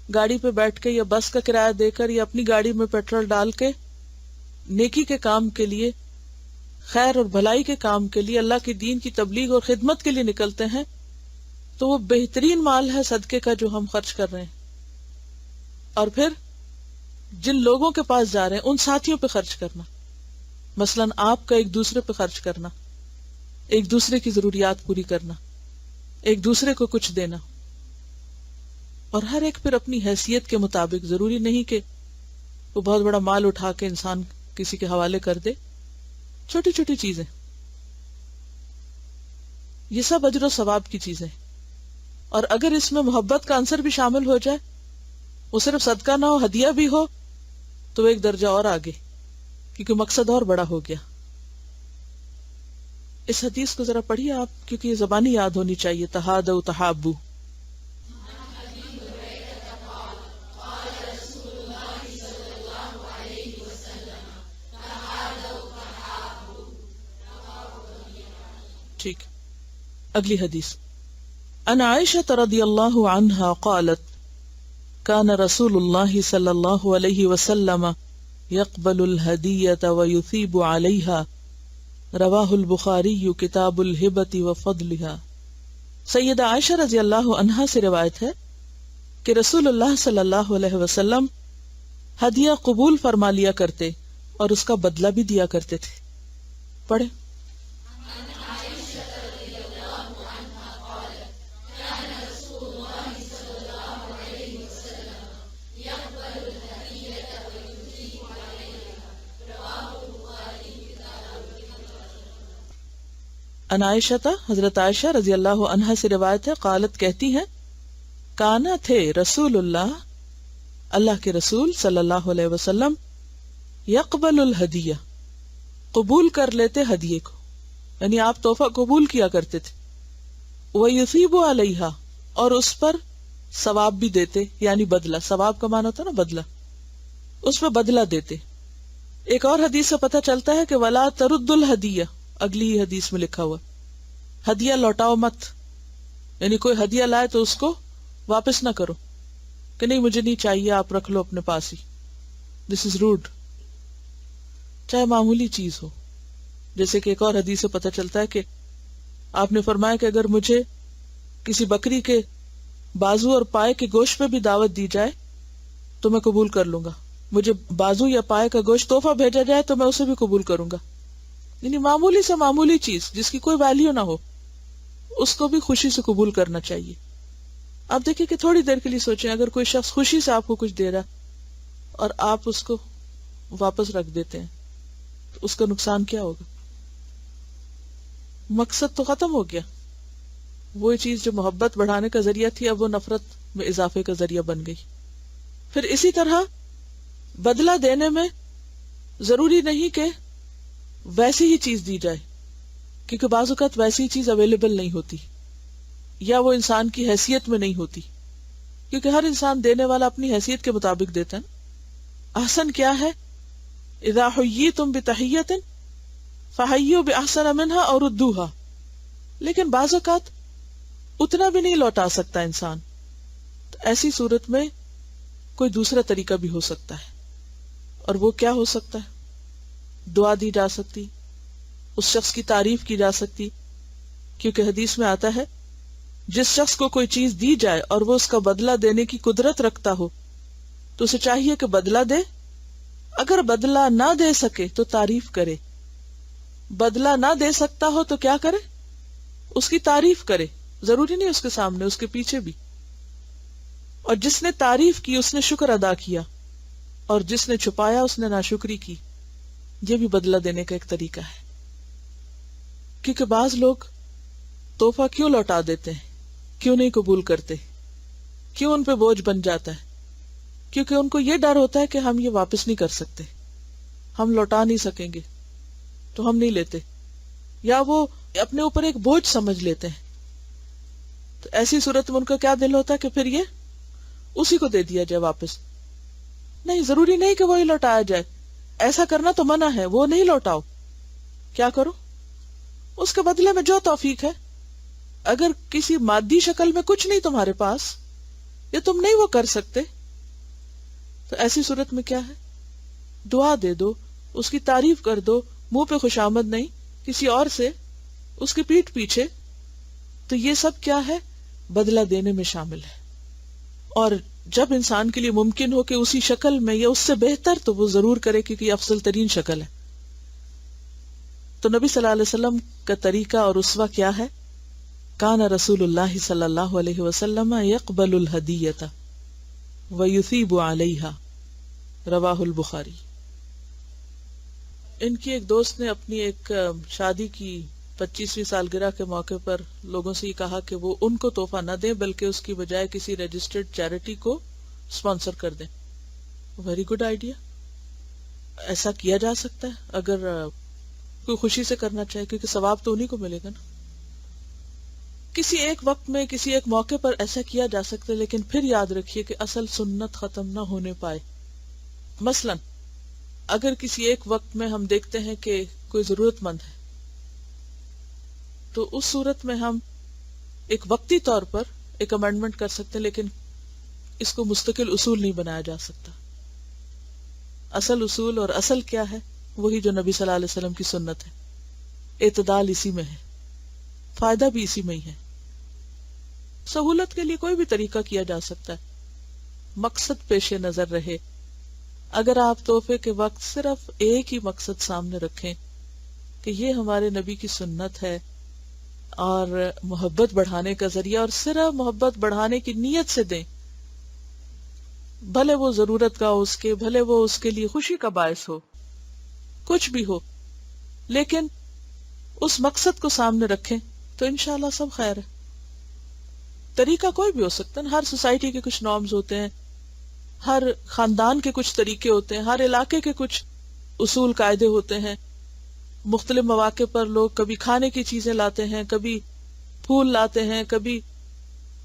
گاڑی پہ بیٹھ کے یا بس کا کرایہ دے کر یا اپنی گاڑی میں پیٹرول ڈال کے نیکی کے کام کے لیے, خیر اور بھلائی کے کام کے لیے, اللہ کے دین کی تبلیغ اور خدمت کے لیے نکلتے ہیں, تو وہ بہترین مال ہے صدقے کا جو ہم خرچ کر رہے ہیں. اور پھر جن لوگوں کے پاس جا رہے ہیں ان ساتھیوں پہ خرچ کرنا, مثلا آپ کا ایک دوسرے پہ خرچ کرنا, ایک دوسرے کی ضروریات پوری کرنا, ایک دوسرے کو کچھ دینا. اور ہر ایک پھر اپنی حیثیت کے مطابق, ضروری نہیں کہ وہ بہت بڑا مال اٹھا کے انسان کسی کے حوالے کر دے. چھوٹی چھوٹی چیزیں, یہ سب اجر و ثواب کی چیزیں. اور اگر اس میں محبت کا عنصر بھی شامل ہو جائے, وہ صرف صدقہ نہ ہو, ہدیہ بھی ہو, تو ایک درجہ اور آگے, کیونکہ مقصد اور بڑا ہو گیا. اس حدیث کو ذرا پڑھیے آپ, کیونکہ یہ زبانی یاد ہونی چاہیے. تہادوا تحابوا. ٹھیک. اگلی حدیث. عن عائشة رضی اللہ عنہا قالت كان رسول اللہ صلی اللہ علیہ وسلم يقبل الهدیة ويثيب عليها. رواہ البخاری کتاب الہبة وفضلها. سیدہ عائشہ رضی اللہ عنہا سے روایت ہے کہ رسول اللہ صلی اللہ علیہ وسلم ہدیہ قبول فرما لیا کرتے اور اس کا بدلہ بھی دیا کرتے تھے. پڑھے. ان عائشہ, حضرت عائشہ رضی اللہ عنہا سے روایت ہے, قالت کہتی ہیں, کانا تھے رسول اللہ, اللہ کے رسول صلی اللہ علیہ وسلم, یقبل الہدیہ, قبول کر لیتے ہدیے کو, یعنی آپ تحفہ قبول کیا کرتے تھے. ویثیب علیہا, اور اس پر ثواب بھی دیتے, یعنی بدلہ. ثواب کا معنی ہوتا ہے نا بدلہ, اس پہ بدلہ دیتے. ایک اور حدیث سے پتہ چلتا ہے کہ ولا ترد الہدیہ, اگلی حدیث میں لکھا ہوا, ہدیہ لوٹاؤ مت, یعنی کوئی ہدیہ لائے تو اس کو واپس نہ کرو کہ نہیں مجھے نہیں چاہیے, آپ رکھ لو اپنے پاس ہی. دس از روڈ. چاہے معمولی چیز ہو, جیسے کہ ایک اور حدیث سے پتہ چلتا ہے کہ آپ نے فرمایا کہ اگر مجھے کسی بکری کے بازو اور پائے کے گوشت پہ بھی دعوت دی جائے تو میں قبول کر لوں گا. مجھے بازو یا پائے کا گوشت تحفہ بھیجا جائے تو میں اسے بھی قبول کروں گا. یعنی معمولی سے معمولی چیز جس کی کوئی ویلیو نہ ہو, اس کو بھی خوشی سے قبول کرنا چاہیے. آپ دیکھیں کہ تھوڑی دیر کے لیے سوچیں, اگر کوئی شخص خوشی سے آپ کو کچھ دے رہا اور آپ اس کو واپس رکھ دیتے ہیں تو اس کا نقصان کیا ہوگا؟ مقصد تو ختم ہو گیا. وہ چیز جو محبت بڑھانے کا ذریعہ تھی اب وہ نفرت میں اضافے کا ذریعہ بن گئی. پھر اسی طرح بدلہ دینے میں ضروری نہیں کہ ویسی ہی چیز دی جائے, کیونکہ بعض اوقات ویسی چیز اویلیبل نہیں ہوتی یا وہ انسان کی حیثیت میں نہیں ہوتی, کیونکہ ہر انسان دینے والا اپنی حیثیت کے مطابق دیتا ہے. احسن کیا ہے, اذا حییتم بتحیۃ فحیوا باحسن منها او ردوها. لیکن بعض اوقات اتنا بھی نہیں لوٹا سکتا انسان, تو ایسی صورت میں کوئی دوسرا طریقہ بھی ہو سکتا ہے. اور وہ کیا ہو سکتا ہے؟ دعا دی جا سکتی, اس شخص کی تعریف کی جا سکتی, کیونکہ حدیث میں آتا ہے جس شخص کو کوئی چیز دی جائے اور وہ اس کا بدلہ دینے کی قدرت رکھتا ہو تو اسے چاہیے کہ بدلہ دے. اگر بدلہ نہ دے سکے تو تعریف کرے, بدلہ نہ دے سکتا ہو تو کیا کرے؟ اس کی تعریف کرے. ضروری نہیں اس کے سامنے, اس کے پیچھے بھی. اور جس نے تعریف کی اس نے شکر ادا کیا, اور جس نے چھپایا اس نے ناشکری کی. یہ بھی بدلہ دینے کا ایک طریقہ ہے. کیونکہ بعض لوگ تحفہ کیوں لوٹا دیتے ہیں, کیوں نہیں قبول کرتے, کیوں ان پہ بوجھ بن جاتا ہے؟ کیونکہ ان کو یہ ڈر ہوتا ہے کہ ہم یہ واپس نہیں کر سکتے, ہم لوٹا نہیں سکیں گے تو ہم نہیں لیتے. یا وہ اپنے اوپر ایک بوجھ سمجھ لیتے ہیں. تو ایسی صورت میں ان کا کیا دل ہوتا ہے کہ پھر یہ اسی کو دے دیا جائے واپس. نہیں، ضروری نہیں کہ وہی لوٹایا جائے. ایسا کرنا تو منع ہے، وہ نہیں لوٹاؤ. کیا کرو؟ اس کے بدلے میں جو توفیق ہے. اگر کسی مادی شکل میں کچھ نہیں تمہارے پاس یا تم نہیں وہ کر سکتے تو ایسی صورت میں کیا ہے؟ دعا دے دو، اس کی تعریف کر دو، منہ پہ خوشامد نہیں، کسی اور سے، اس کی پیٹھ پیچھے. تو یہ سب کیا ہے؟ بدلہ دینے میں شامل ہے. اور جب انسان کے لیے ممکن ہو کہ اسی شکل میں یا اس سے بہتر، تو وہ ضرور کرے کیونکہ یہ افضل ترین شکل ہے. تو نبی صلی اللہ علیہ وسلم کا طریقہ اور اسوہ کیا ہے؟ کان رسول اللہ صلی اللہ علیہ وسلم یقبل الہدیۃ ویثیب علیہا، رواہ البخاری. ان کی ایک دوست نے اپنی ایک شادی کی 25ویں سالگرہ کے موقع پر لوگوں سے یہ کہا کہ وہ ان کو تحفہ نہ دیں بلکہ اس کی بجائے کسی رجسٹرڈ چیریٹی کو اسپانسر کر دیں. Very good idea. ایسا کیا جا سکتا ہے اگر کوئی خوشی سے کرنا چاہے، کیونکہ ثواب تو انہیں کو ملے گا نا. کسی ایک وقت میں کسی ایک موقع پر ایسا کیا جا سکتا ہے، لیکن پھر یاد رکھیے کہ اصل سنت ختم نہ ہونے پائے. مثلا اگر کسی ایک وقت میں ہم دیکھتے ہیں کہ کوئی ضرورت مند ہے، تو اس صورت میں ہم ایک وقتی طور پر ایک امینڈمنٹ کر سکتے ہیں، لیکن اس کو مستقل اصول نہیں بنایا جا سکتا. اصل اصول اور اصل کیا ہے؟ وہی جو نبی صلی اللہ علیہ وسلم کی سنت ہے. اعتدال اسی میں ہے، فائدہ بھی اسی میں ہی ہے. سہولت کے لیے کوئی بھی طریقہ کیا جا سکتا ہے، مقصد پیش نظر رہے. اگر آپ تحفے کے وقت صرف ایک ہی مقصد سامنے رکھیں کہ یہ ہمارے نبی کی سنت ہے اور محبت بڑھانے کا ذریعہ، اور صرف محبت بڑھانے کی نیت سے دیں، بھلے وہ ضرورت کا ہو اس کے، بھلے وہ اس کے لیے خوشی کا باعث ہو، کچھ بھی ہو، لیکن اس مقصد کو سامنے رکھیں تو انشاءاللہ سب خیر ہے. طریقہ کوئی بھی ہو سکتا ہے. ہر سوسائٹی کے کچھ نارمز ہوتے ہیں، ہر خاندان کے کچھ طریقے ہوتے ہیں، ہر علاقے کے کچھ اصول قاعدے ہوتے ہیں. مختلف مواقع پر لوگ کبھی کھانے کی چیزیں لاتے ہیں، کبھی پھول لاتے ہیں، کبھی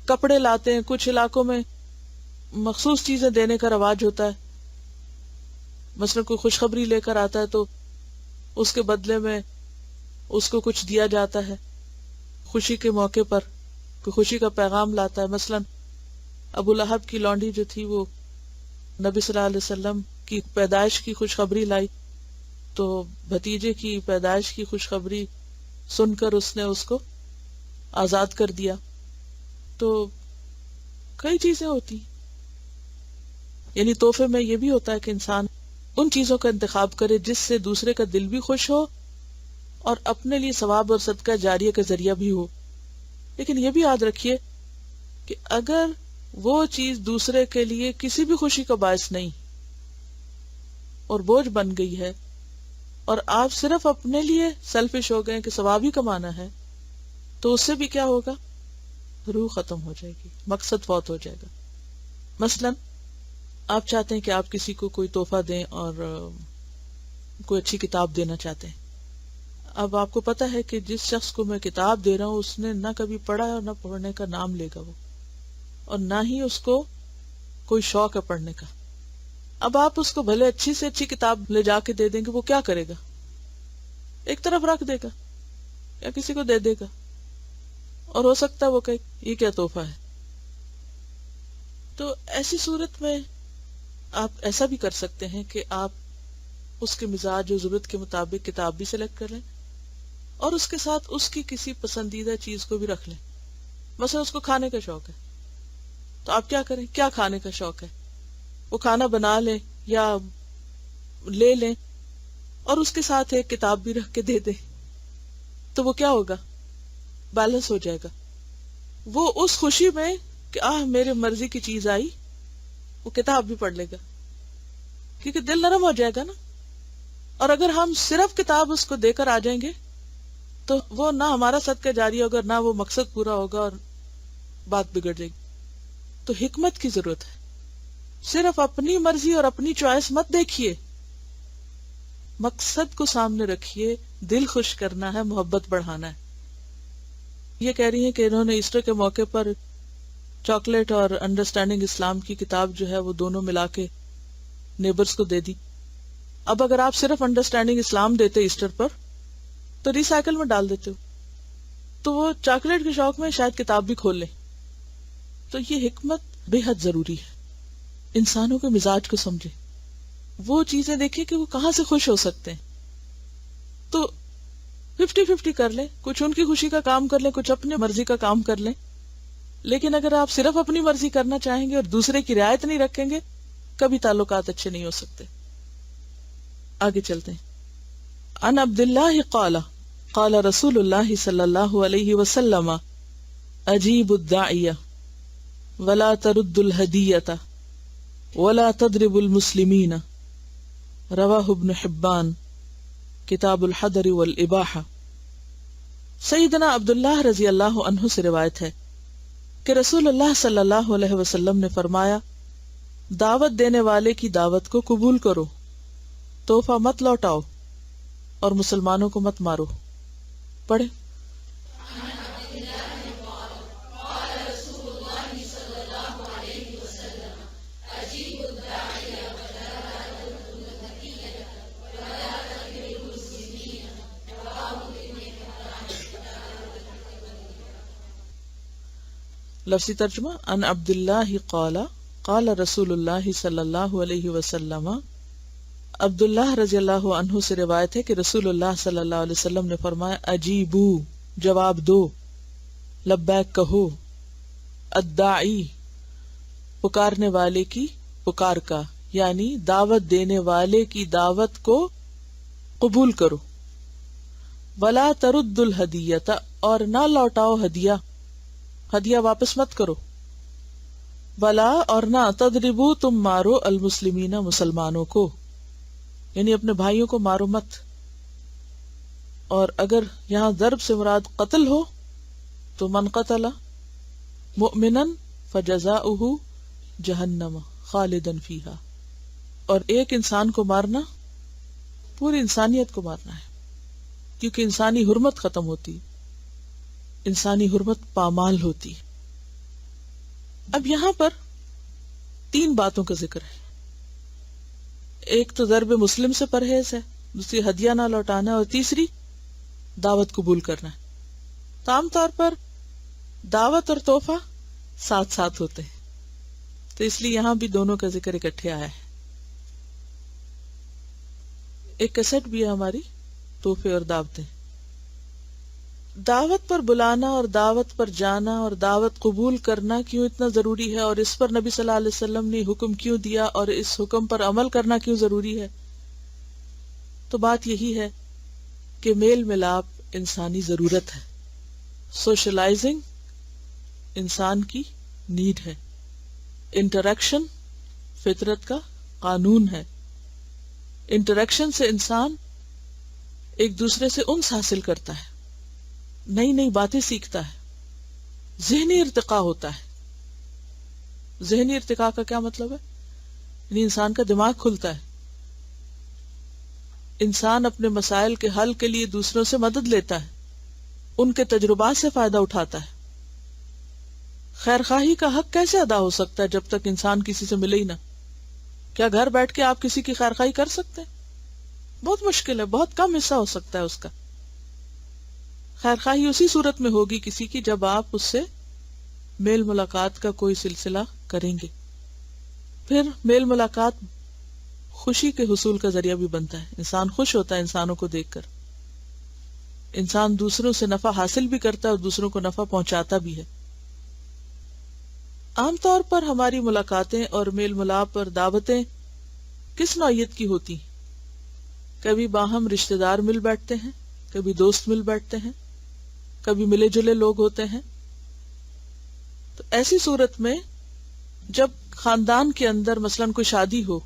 کپڑے لاتے ہیں. کچھ علاقوں میں مخصوص چیزیں دینے کا رواج ہوتا ہے. مثلا کوئی خوشخبری لے کر آتا ہے تو اس کے بدلے میں اس کو کچھ دیا جاتا ہے. خوشی کے موقع پر کوئی خوشی کا پیغام لاتا ہے. مثلا ابو لہب کی لونڈی جو تھی، وہ نبی صلی اللہ علیہ وسلم کی پیدائش کی خوشخبری لائی، تو بھتیجے کی پیدائش کی خوشخبری سن کر اس نے اس کو آزاد کر دیا. تو کئی چیزیں ہوتی، یعنی تحفے میں یہ بھی ہوتا ہے کہ انسان ان چیزوں کا انتخاب کرے جس سے دوسرے کا دل بھی خوش ہو اور اپنے لیے ثواب اور صدقہ جاریہ کا ذریعہ بھی ہو. لیکن یہ بھی یاد رکھیے کہ اگر وہ چیز دوسرے کے لیے کسی بھی خوشی کا باعث نہیں اور بوجھ بن گئی ہے، اور آپ صرف اپنے لیے سیلفش ہو گئے کہ ثواب ہی کمانا ہے، تو اس سے بھی کیا ہوگا؟ روح ختم ہو جائے گی، مقصد فوت ہو جائے گا. مثلا آپ چاہتے ہیں کہ آپ کسی کو کوئی تحفہ دیں اور کوئی اچھی کتاب دینا چاہتے ہیں. اب آپ کو پتا ہے کہ جس شخص کو میں کتاب دے رہا ہوں اس نے نہ کبھی پڑھا ہے اور نہ پڑھنے کا نام لے گا وہ، اور نہ ہی اس کو کوئی شوق ہے پڑھنے کا. اب آپ اس کو بھلے اچھی سے اچھی کتاب لے جا کے دے دیں گے، وہ کیا کرے گا؟ ایک طرف رکھ دے گا یا کسی کو دے دے گا، اور ہو سکتا ہے وہ کہے یہ کیا تحفہ ہے. تو ایسی صورت میں آپ ایسا بھی کر سکتے ہیں کہ آپ اس کے مزاج و ضرورت کے مطابق کتاب بھی سلیکٹ کر لیں اور اس کے ساتھ اس کی کسی پسندیدہ چیز کو بھی رکھ لیں. مثلا اس کو کھانے کا شوق ہے تو آپ کیا کریں؟ کیا کھانے کا شوق ہے وہ کھانا بنا لیں یا لے لیں اور اس کے ساتھ ایک کتاب بھی رکھ کے دے دیں. تو وہ کیا ہوگا؟ بیلنس ہو جائے گا. وہ اس خوشی میں کہ میرے مرضی کی چیز آئی، وہ کتاب بھی پڑھ لے گا کیونکہ دل نرم ہو جائے گا نا. اور اگر ہم صرف کتاب اس کو دے کر آ جائیں گے تو وہ نہ ہمارا صدقہ جاری ہوگا، نہ وہ مقصد پورا ہوگا اور بات بگڑ جائے گی. تو حکمت کی ضرورت ہے. صرف اپنی مرضی اور اپنی چوائس مت دیکھیے، مقصد کو سامنے رکھیے. دل خوش کرنا ہے، محبت بڑھانا ہے. یہ کہہ رہی ہیں کہ انہوں نے ایسٹر کے موقع پر چاکلیٹ اور انڈرسٹینڈنگ اسلام کی کتاب جو ہے وہ دونوں ملا کے نیبرز کو دے دی. اب اگر آپ صرف انڈرسٹینڈنگ اسلام دیتے ایسٹر پر تو ریسائیکل میں ڈال دیتے ہو, تو وہ چاکلیٹ کے شوق میں شاید کتاب بھی کھول لیں. تو یہ حکمت بے حد ضروری ہے. انسانوں کے مزاج کو سمجھے, وہ چیزیں دیکھیں کہ وہ کہاں سے خوش ہو سکتے ہیں. تو 50-50 کر لیں, کچھ ان کی خوشی کا کام کر لیں, کچھ اپنی مرضی کا کام کر لیں. لیکن اگر آپ صرف اپنی مرضی کرنا چاہیں گے اور دوسرے کی رعایت نہیں رکھیں گے, کبھی تعلقات اچھے نہیں ہو سکتے. آگے چلتے ہیں. عن عبداللہ قال قال رسول اللہ صلی اللہ علیہ وسلم اجیب الداعیہ ولا ترد الہدیۃ ولا تضرب المسلمین. رواہ ابن حبان کتاب الحدر والاباحہ. سیدنا عبداللہ رضی اللہ عنہ سے روایت ہے کہ رسول اللہ صلی اللہ علیہ وسلم نے فرمایا, دعوت دینے والے کی دعوت کو قبول کرو, تحفہ مت لوٹاؤ اور مسلمانوں کو مت مارو. پڑھے. لفظی ترجمہ. ان عبداللہ قال قال رسول اللہ صلی اللہ علیہ وسلم. عبداللہ رضی اللہ عنہ سے روایت ہے کہ رسول اللہ صلی اللہ علیہ وسلم نے فرمایا, اجیبو جواب دو, لبیک کہو, الداعی پکارنے والے کی پکار کا, یعنی دعوت دینے والے کی دعوت کو قبول کرو. ولا ترد الہدیۃ اور نہ لوٹاؤ ہدیہ, ہدیہ واپس مت کرو. ولا اور نہ تضربو تم مارو المسلمین مسلمانوں کو, یعنی اپنے بھائیوں کو مارو مت. اور اگر یہاں ضرب سے مراد قتل ہو تو من قتل مؤمنا فجزاؤہ جہنم خالدا فیہا. اور ایک انسان کو مارنا پوری انسانیت کو مارنا ہے, کیونکہ انسانی حرمت ختم ہوتی, انسانی حرمت پامال ہوتی. اب یہاں پر 3 باتوں کا ذکر ہے. ایک تو ضرب مسلم سے پرہیز ہے, دوسری ہدیہ نہ لوٹانا ہے, اور تیسری دعوت قبول کرنا ہے. تو عام طور پر دعوت اور تحفہ ساتھ ساتھ ہوتے ہیں, تو اس لیے یہاں بھی دونوں کا ذکر اکٹھے آیا ہے. ایک کیسٹ بھی ہے ہماری, تحفے اور دعوتیں. دعوت پر بلانا اور دعوت پر جانا اور دعوت قبول کرنا کیوں اتنا ضروری ہے, اور اس پر نبی صلی اللہ علیہ وسلم نے حکم کیوں دیا, اور اس حکم پر عمل کرنا کیوں ضروری ہے؟ تو بات یہی ہے کہ میل ملاپ انسانی ضرورت ہے. سوشلائزنگ انسان کی نیڈ ہے. انٹریکشن فطرت کا قانون ہے. انٹریکشن سے انسان ایک دوسرے سے انس حاصل کرتا ہے, نئی نئی باتیں سیکھتا ہے, ذہنی ارتقاء ہوتا ہے. ذہنی ارتقاء کا کیا مطلب ہے؟ یعنی انسان کا دماغ کھلتا ہے, انسان اپنے مسائل کے حل کے لیے دوسروں سے مدد لیتا ہے, ان کے تجربات سے فائدہ اٹھاتا ہے. خیر خواہی کا حق کیسے ادا ہو سکتا ہے جب تک انسان کسی سے ملے ہی نہ؟ کیا گھر بیٹھ کے آپ کسی کی خیر خواہی کر سکتے ہیں؟ بہت مشکل ہے, بہت کم حصہ ہو سکتا ہے اس کا. خیر خواہی اسی صورت میں ہوگی کسی کی جب آپ اس سے میل ملاقات کا کوئی سلسلہ کریں گے. پھر میل ملاقات خوشی کے حصول کا ذریعہ بھی بنتا ہے. انسان خوش ہوتا ہے انسانوں کو دیکھ کر, انسان دوسروں سے نفع حاصل بھی کرتا ہے اور دوسروں کو نفع پہنچاتا بھی ہے. عام طور پر ہماری ملاقاتیں اور میل ملاپ اور دعوتیں کس نوعیت کی ہوتی ہیں؟ کبھی باہم رشتہ دار مل بیٹھتے ہیں, کبھی دوست مل بیٹھتے ہیں, کبھی ملے جلے لوگ ہوتے ہیں. تو ایسی صورت میں جب خاندان کے اندر مثلاً کوئی شادی ہو,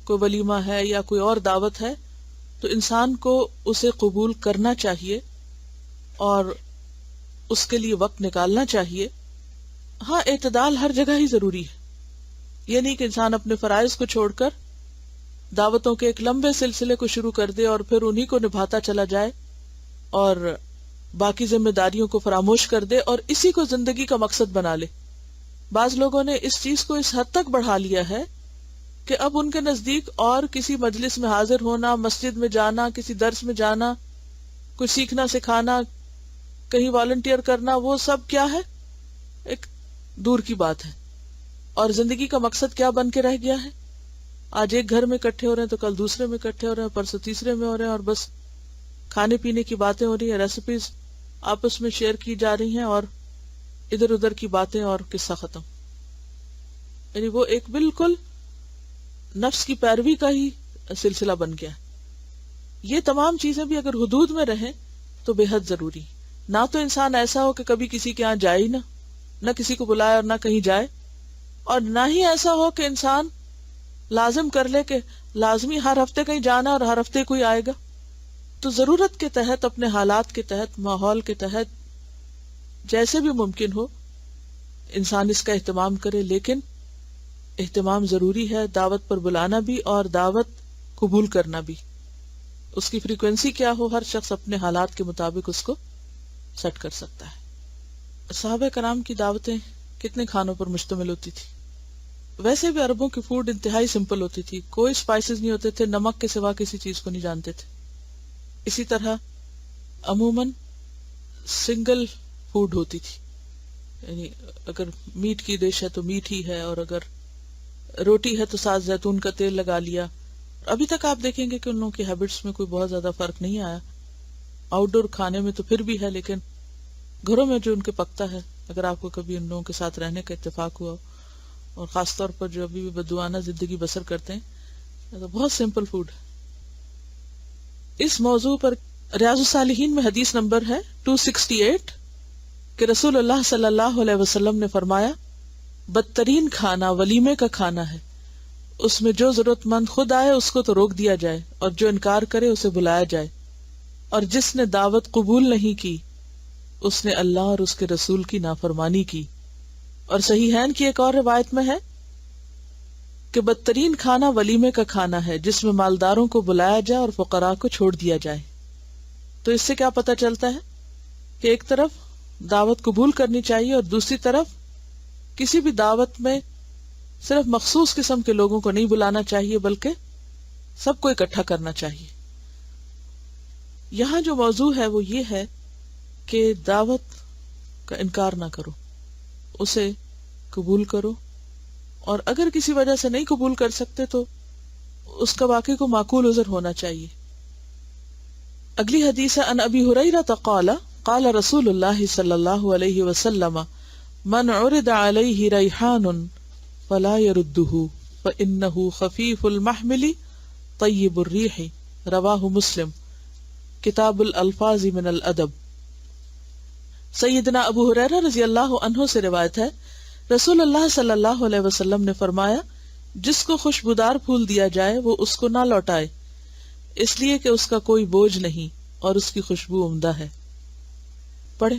کوئی ولیمہ ہے یا کوئی اور دعوت ہے, تو انسان کو اسے قبول کرنا چاہیے اور اس کے لیے وقت نکالنا چاہیے. ہاں, اعتدال ہر جگہ ہی ضروری ہے. یہ نہیں کہ انسان اپنے فرائض کو چھوڑ کر دعوتوں کے ایک لمبے سلسلے کو شروع کر دے اور پھر انہی کو نبھاتا چلا جائے اور باقی ذمہ داریوں کو فراموش کر دے اور اسی کو زندگی کا مقصد بنا لے. بعض لوگوں نے اس چیز کو اس حد تک بڑھا لیا ہے کہ اب ان کے نزدیک اور کسی مجلس میں حاضر ہونا، مسجد میں جانا، کسی درس میں جانا، کچھ سیکھنا سکھانا، کہیں والنٹیئر کرنا، وہ سب کیا ہے؟ ایک دور کی بات ہے. اور زندگی کا مقصد کیا بن کے رہ گیا ہے؟ آج ایک گھر میں اکٹھے ہو رہے ہیں تو کل دوسرے میں اکٹھے ہو رہے ہیں، پرسوں تیسرے میں ہو رہے ہیں، اور بس کھانے پینے کی باتیں ہو رہی ہیں، ریسیپیز آپس میں شیئر کی جا رہی ہیں، اور ادھر ادھر کی باتیں، اور قصہ ختم. یعنی وہ ایک بالکل نفس کی پیروی کا ہی سلسلہ بن گیا. یہ تمام چیزیں بھی اگر حدود میں رہیں تو بے حد ضروری. نہ تو انسان ایسا ہو کہ کبھی کسی کے ہاں جائے ہی نہ کسی کو بلائے اور نہ کہیں جائے، اور نہ ہی ایسا ہو کہ انسان لازم کر لے کہ لازمی ہر ہفتے کہیں جانا اور ہر ہفتے کوئی آئے گا. تو ضرورت کے تحت، اپنے حالات کے تحت، ماحول کے تحت جیسے بھی ممکن ہو انسان اس کا اہتمام کرے. لیکن اہتمام ضروری ہے، دعوت پر بلانا بھی اور دعوت قبول کرنا بھی. اس کی فریکوینسی کیا ہو، ہر شخص اپنے حالات کے مطابق اس کو سیٹ کر سکتا ہے. صحابہ کرام کی دعوتیں کتنے کھانوں پر مشتمل ہوتی تھی. ویسے بھی عربوں کی فوڈ انتہائی سمپل ہوتی تھی، کوئی اسپائسز نہیں ہوتے تھے، نمک کے سوا کسی چیز کو نہیں جانتے تھے. اسی طرح عموماً سنگل فوڈ ہوتی تھی، یعنی اگر میٹ کی ڈش ہے تو میٹ ہی ہے، اور اگر روٹی ہے تو ساتھ زیتون کا تیل لگا لیا. ابھی تک آپ دیکھیں گے کہ ان لوگوں کی ہیبٹس میں کوئی بہت زیادہ فرق نہیں آیا. آؤٹ ڈور کھانے میں تو پھر بھی ہے، لیکن گھروں میں جو ان کے پکتا ہے، اگر آپ کو کبھی ان لوگوں کے ساتھ رہنے کا اتفاق ہوا، اور خاص طور پر جو ابھی بھی بدوانہ زندگی بسر کرتے ہیں، تو بہت سمپل فوڈ ہے. اس موضوع پر ریاض الصالحین میں حدیث نمبر ہے 268 کہ رسول اللہ صلی اللہ علیہ وسلم نے فرمایا، بدترین کھانا ولیمے کا کھانا ہے، اس میں جو ضرورت مند خود آئے اس کو تو روک دیا جائے، اور جو انکار کرے اسے بلایا جائے، اور جس نے دعوت قبول نہیں کی اس نے اللہ اور اس کے رسول کی نافرمانی کی. اور صحیحین کی ایک اور روایت میں ہے کہ بدترین کھانا ولیمے کا کھانا ہے جس میں مالداروں کو بلایا جائے اور فقراء کو چھوڑ دیا جائے. تو اس سے کیا پتہ چلتا ہے کہ ایک طرف دعوت قبول کرنی چاہیے، اور دوسری طرف کسی بھی دعوت میں صرف مخصوص قسم کے لوگوں کو نہیں بلانا چاہیے، بلکہ سب کو اکٹھا کرنا چاہیے. یہاں جو موضوع ہے وہ یہ ہے کہ دعوت کا انکار نہ کرو، اسے قبول کرو، اور اگر کسی وجہ سے نہیں قبول کر سکتے تو اس کا واقعے کو معقول عذر ہونا چاہیے. اگلی حدیث ہے ان ابی ہریرہ قال قال رسول اللہ صلی اللہ علیہ وسلم من عرض علیہ ریحان فلا يرده فإنه خفیف المحمل طیب الریح. رواہ مسلم، کتاب الالفاظ من الادب. سیدنا ابو ہریرہ رضی اللہ عنہ سے روایت ہے، رسول اللہ صلی اللہ علیہ وسلم نے فرمایا، جس کو خوشبودار پھول دیا جائے وہ اس کو نہ لوٹائے، اس لیے کہ اس کا کوئی بوجھ نہیں اور اس کی خوشبو عمدہ ہے. پڑھے.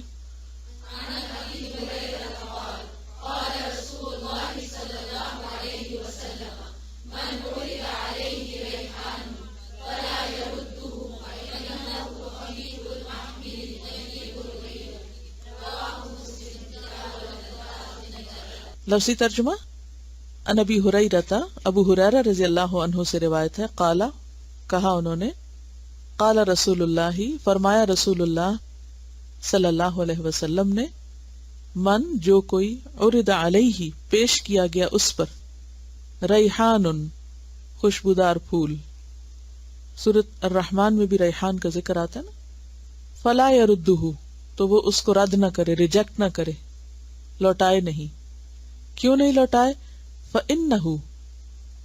لفظی ترجمہ. ان ابی ہریرہ، ابو ہریرہ رضی اللہ عنہ سے روایت ہے، قالا کہا انہوں نے، قال رسول اللہ فرمایا رسول اللہ صلی اللہ علیہ وسلم نے، من جو کوئی عرض علیہ پیش کیا گیا اس پر، ریحان خوشبودار پھول، سورۃ الرحمن میں بھی ریحان کا ذکر آتا ہے نا، فلا یردہ تو وہ اس کو رد نہ کرے، ریجیکٹ نہ کرے، لوٹائے نہیں. کیوں نہیں لوٹائے؟ فإنہ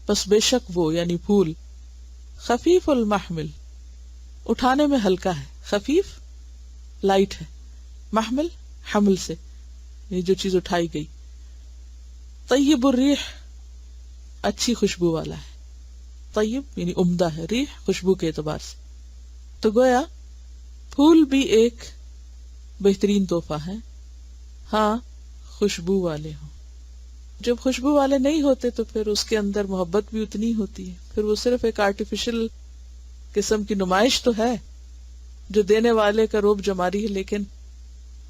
پس بے شک وہ یعنی پھول، خفیف المحمل اٹھانے میں ہلکا ہے، خفیف لائٹ ہے، محمل حمل سے یہ جو چیز اٹھائی گئی، طیب الریح اچھی خوشبو والا ہے، طیب یعنی عمدہ ہے، ریح خوشبو کے اعتبار سے. تو گویا پھول بھی ایک بہترین تحفہ ہے، ہاں خوشبو والے ہوں. جب خوشبو والے نہیں ہوتے تو پھر اس کے اندر محبت بھی اتنی ہوتی ہے، پھر وہ صرف ایک آرٹیفیشل قسم کی نمائش تو ہے جو دینے والے کا روب جماری ہے لیکن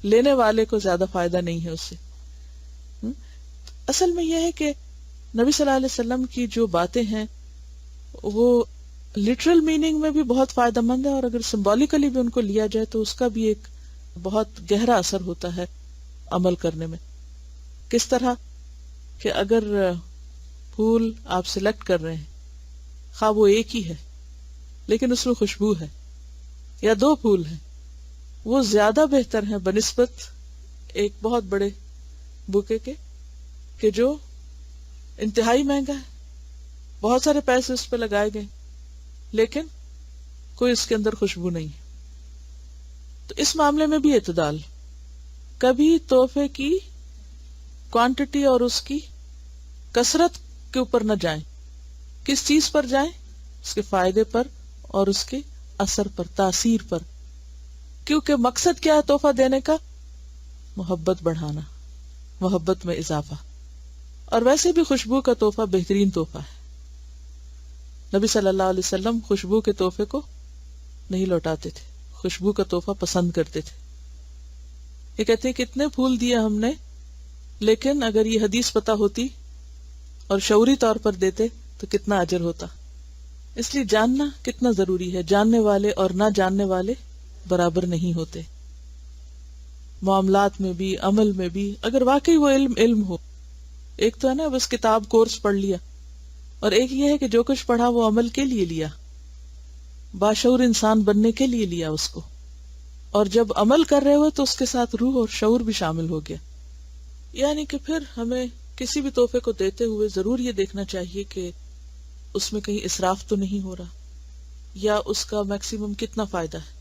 لینے والے کو زیادہ فائدہ نہیں ہے اس سے. اصل میں یہ ہے کہ نبی صلی اللہ علیہ وسلم کی جو باتیں ہیں وہ لٹرل میننگ میں بھی بہت فائدہ مند ہے، اور اگر سمبولیکلی بھی ان کو لیا جائے تو اس کا بھی ایک بہت گہرا اثر ہوتا ہے عمل کرنے میں. کس طرح کہ اگر پھول آپ سلیکٹ کر رہے ہیں، خواہ وہ ایک ہی ہے لیکن اس میں خوشبو ہے، یا 2 پھول ہیں، وہ زیادہ بہتر ہیں بنسبت ایک بہت بڑے بوکے کے کہ جو انتہائی مہنگا ہے، بہت سارے پیسے اس پہ لگائے گئے لیکن کوئی اس کے اندر خوشبو نہیں ہے. تو اس معاملے میں بھی اعتدال، کبھی تحفے کی کوانٹٹی اور اس کی کثرت کے اوپر نہ جائیں. کس چیز پر جائیں؟ اس کے فائدے پر اور اس کے اثر پر، تاثیر پر. کیونکہ مقصد کیا ہے تحفہ دینے کا؟ محبت بڑھانا، محبت میں اضافہ. اور ویسے بھی خوشبو کا تحفہ بہترین تحفہ ہے. نبی صلی اللہ علیہ وسلم خوشبو کے تحفے کو نہیں لوٹاتے تھے، خوشبو کا تحفہ پسند کرتے تھے. یہ کہتے ہیں کہ اتنے پھول دیے ہم نے، لیکن اگر یہ حدیث پتہ ہوتی اور شعوری طور پر دیتے تو کتنا اجر ہوتا. اس لیے جاننا کتنا ضروری ہے. جاننے والے اور نہ جاننے والے برابر نہیں ہوتے. معاملات میں بھی، عمل میں بھی، اگر واقعی وہ علم ہو. ایک تو ہے نا بس کتاب کورس پڑھ لیا، اور ایک یہ ہے کہ جو کچھ پڑھا وہ عمل کے لیے لیا، باشعور انسان بننے کے لیے لیا اس کو، اور جب عمل کر رہے ہو تو اس کے ساتھ روح اور شعور بھی شامل ہو گیا. یعنی کہ پھر ہمیں کسی بھی تحفے کو دیتے ہوئے ضرور یہ دیکھنا چاہیے کہ اس میں کہیں اسراف تو نہیں ہو رہا، یا اس کا میکسیمم کتنا فائدہ ہے.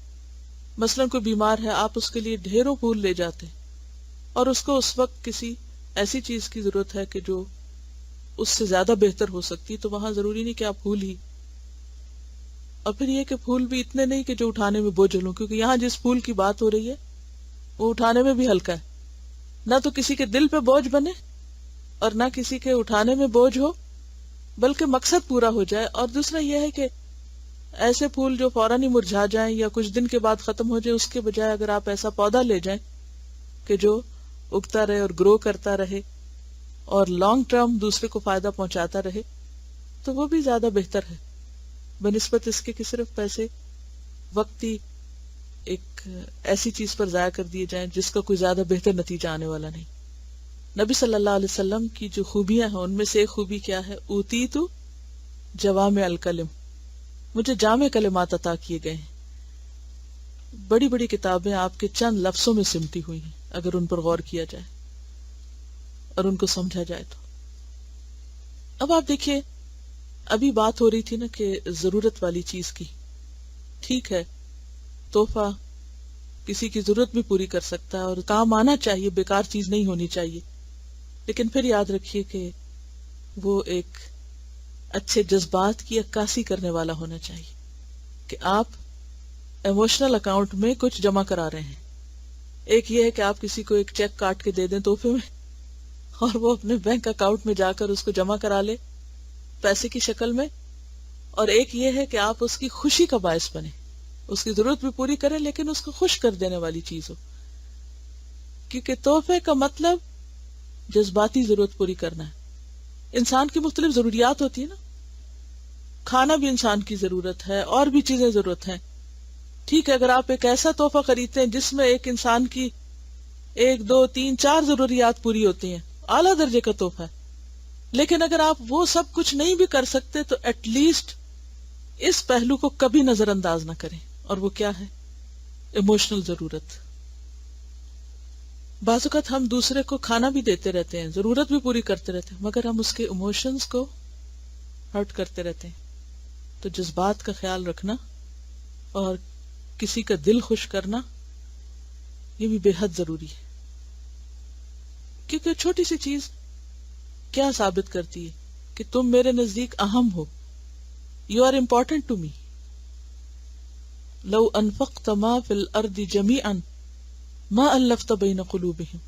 مثلا کوئی بیمار ہے، آپ اس کے لیے ڈھیروں پھول لے جاتے اور اس کو اس وقت کسی ایسی چیز کی ضرورت ہے کہ جو اس سے زیادہ بہتر ہو سکتی، تو وہاں ضروری نہیں کہ آپ پھول ہی. اور پھر یہ کہ پھول بھی اتنے نہیں کہ جو اٹھانے میں بوجھل ہوں، کیونکہ یہاں جس پھول کی بات ہو رہی ہے وہ اٹھانے میں بھی ہلکا ہے. نہ تو کسی کے دل پہ بوجھ بنے اور نہ کسی کے اٹھانے میں بوجھ ہو، بلکہ مقصد پورا ہو جائے. اور دوسرا یہ ہے کہ ایسے پھول جو فوراً ہی مرجھا جائیں یا کچھ دن کے بعد ختم ہو جائے، اس کے بجائے اگر آپ ایسا پودا لے جائیں کہ جو اگتا رہے اور گرو کرتا رہے اور لانگ ٹرم دوسرے کو فائدہ پہنچاتا رہے، تو وہ بھی زیادہ بہتر ہے بنسبت اس کے کہ صرف پیسے وقتی ایک ایسی چیز پر ضائع کر دیے جائیں جس کا کوئی زیادہ بہتر نتیجہ آنے والا نہیں. نبی صلی اللہ علیہ وسلم کی جو خوبیاں ہیں ان میں سے ایک خوبی کیا ہے؟ اوتیت جوامع الکلم، مجھے جامع کلمات عطا کیے گئے ہیں. بڑی بڑی کتابیں آپ کے چند لفظوں میں سمٹی ہوئی ہیں اگر ان پر غور کیا جائے اور ان کو سمجھا جائے تو. اب آپ دیکھیے، ابھی بات ہو رہی تھی نا کہ ضرورت والی چیز کی. ٹھیک ہے، تحفہ کسی کی ضرورت بھی پوری کر سکتا ہے اور کام آنا چاہیے، بیکار چیز نہیں ہونی چاہیے. لیکن پھر یاد رکھیے کہ وہ ایک اچھے جذبات کی عکاسی کرنے والا ہونا چاہیے، کہ آپ ایموشنل اکاؤنٹ میں کچھ جمع کرا رہے ہیں. ایک یہ ہے کہ آپ کسی کو ایک چیک کاٹ کے دے دیں تحفے میں اور وہ اپنے بینک اکاؤنٹ میں جا کر اس کو جمع کرا لے پیسے کی شکل میں، اور ایک یہ ہے کہ آپ اس کی خوشی کا باعث بنے، اس کی ضرورت بھی پوری کریں لیکن اس کو خوش کر دینے والی چیز ہو. کیونکہ تحفے کا مطلب جذباتی ضرورت پوری کرنا ہے. انسان کی مختلف ضروریات ہوتی ہیں نا، کھانا بھی انسان کی ضرورت ہے اور بھی چیزیں ضرورت ہیں. ٹھیک ہے، اگر آپ ایک ایسا تحفہ خریدتے ہیں جس میں ایک انسان کی 1 2 3 4 ضروریات پوری ہوتی ہیں، اعلیٰ درجے کا تحفہ ہے. لیکن اگر آپ وہ سب کچھ نہیں بھی کر سکتے تو ایٹ لیسٹ اس پہلو کو کبھی نظر انداز نہ کریں، اور وہ کیا ہے؟ ایموشنل ضرورت. بعض اوقات ہم دوسرے کو کھانا بھی دیتے رہتے ہیں، ضرورت بھی پوری کرتے رہتے ہیں، مگر ہم اس کے ایموشنز کو ہرٹ کرتے رہتے ہیں. تو جذبات کا خیال رکھنا اور کسی کا دل خوش کرنا یہ بھی بے حد ضروری ہے. کیونکہ چھوٹی سی چیز کیا ثابت کرتی ہے؟ کہ تم میرے نزدیک اہم ہو. You are important to me. لو انفقت ما فی الارض جمیعا ما الفت بین قلوبہم.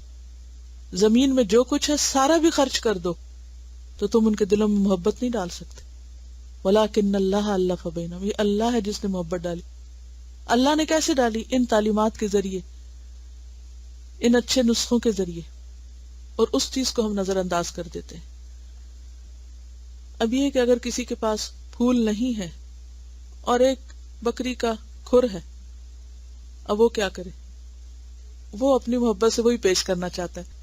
زمین میں جو کچھ ہے سارا بھی خرچ کر دو تو تم ان کے دلوں میں محبت نہیں ڈال سکتے. ولکن اللہ الف بینہم، یہ اللہ ہے جس نے محبت ڈالی. اللہ نے کیسے ڈالی؟ ان تعلیمات کے ذریعے، ان اچھے نسخوں کے ذریعے، اور اس چیز کو ہم نظر انداز کر دیتے ہیں۔ اب یہ کہ اگر کسی کے پاس پھول نہیں ہے اور ایک بکری کا کھر ہے، اب وہ کیا کرے؟ وہ اپنی محبت سے وہی پیش کرنا چاہتا ہے۔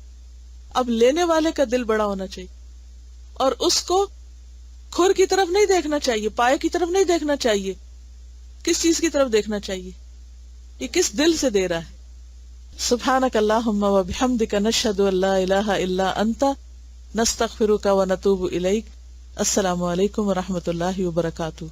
اب لینے والے کا دل بڑا ہونا چاہیے، اور اس کو کھر کی طرف نہیں دیکھنا چاہیے، پائے کی طرف نہیں دیکھنا چاہیے، کس چیز کی طرف دیکھنا چاہیے؟ یہ کس دل سے دے رہا ہے؟ سبحانک اللہم و بحمدک نشہد ان لا الہ الا انت نستغفرک و نتوب الیک۔ السلام علیکم و رحمۃ اللہ وبرکاتہ۔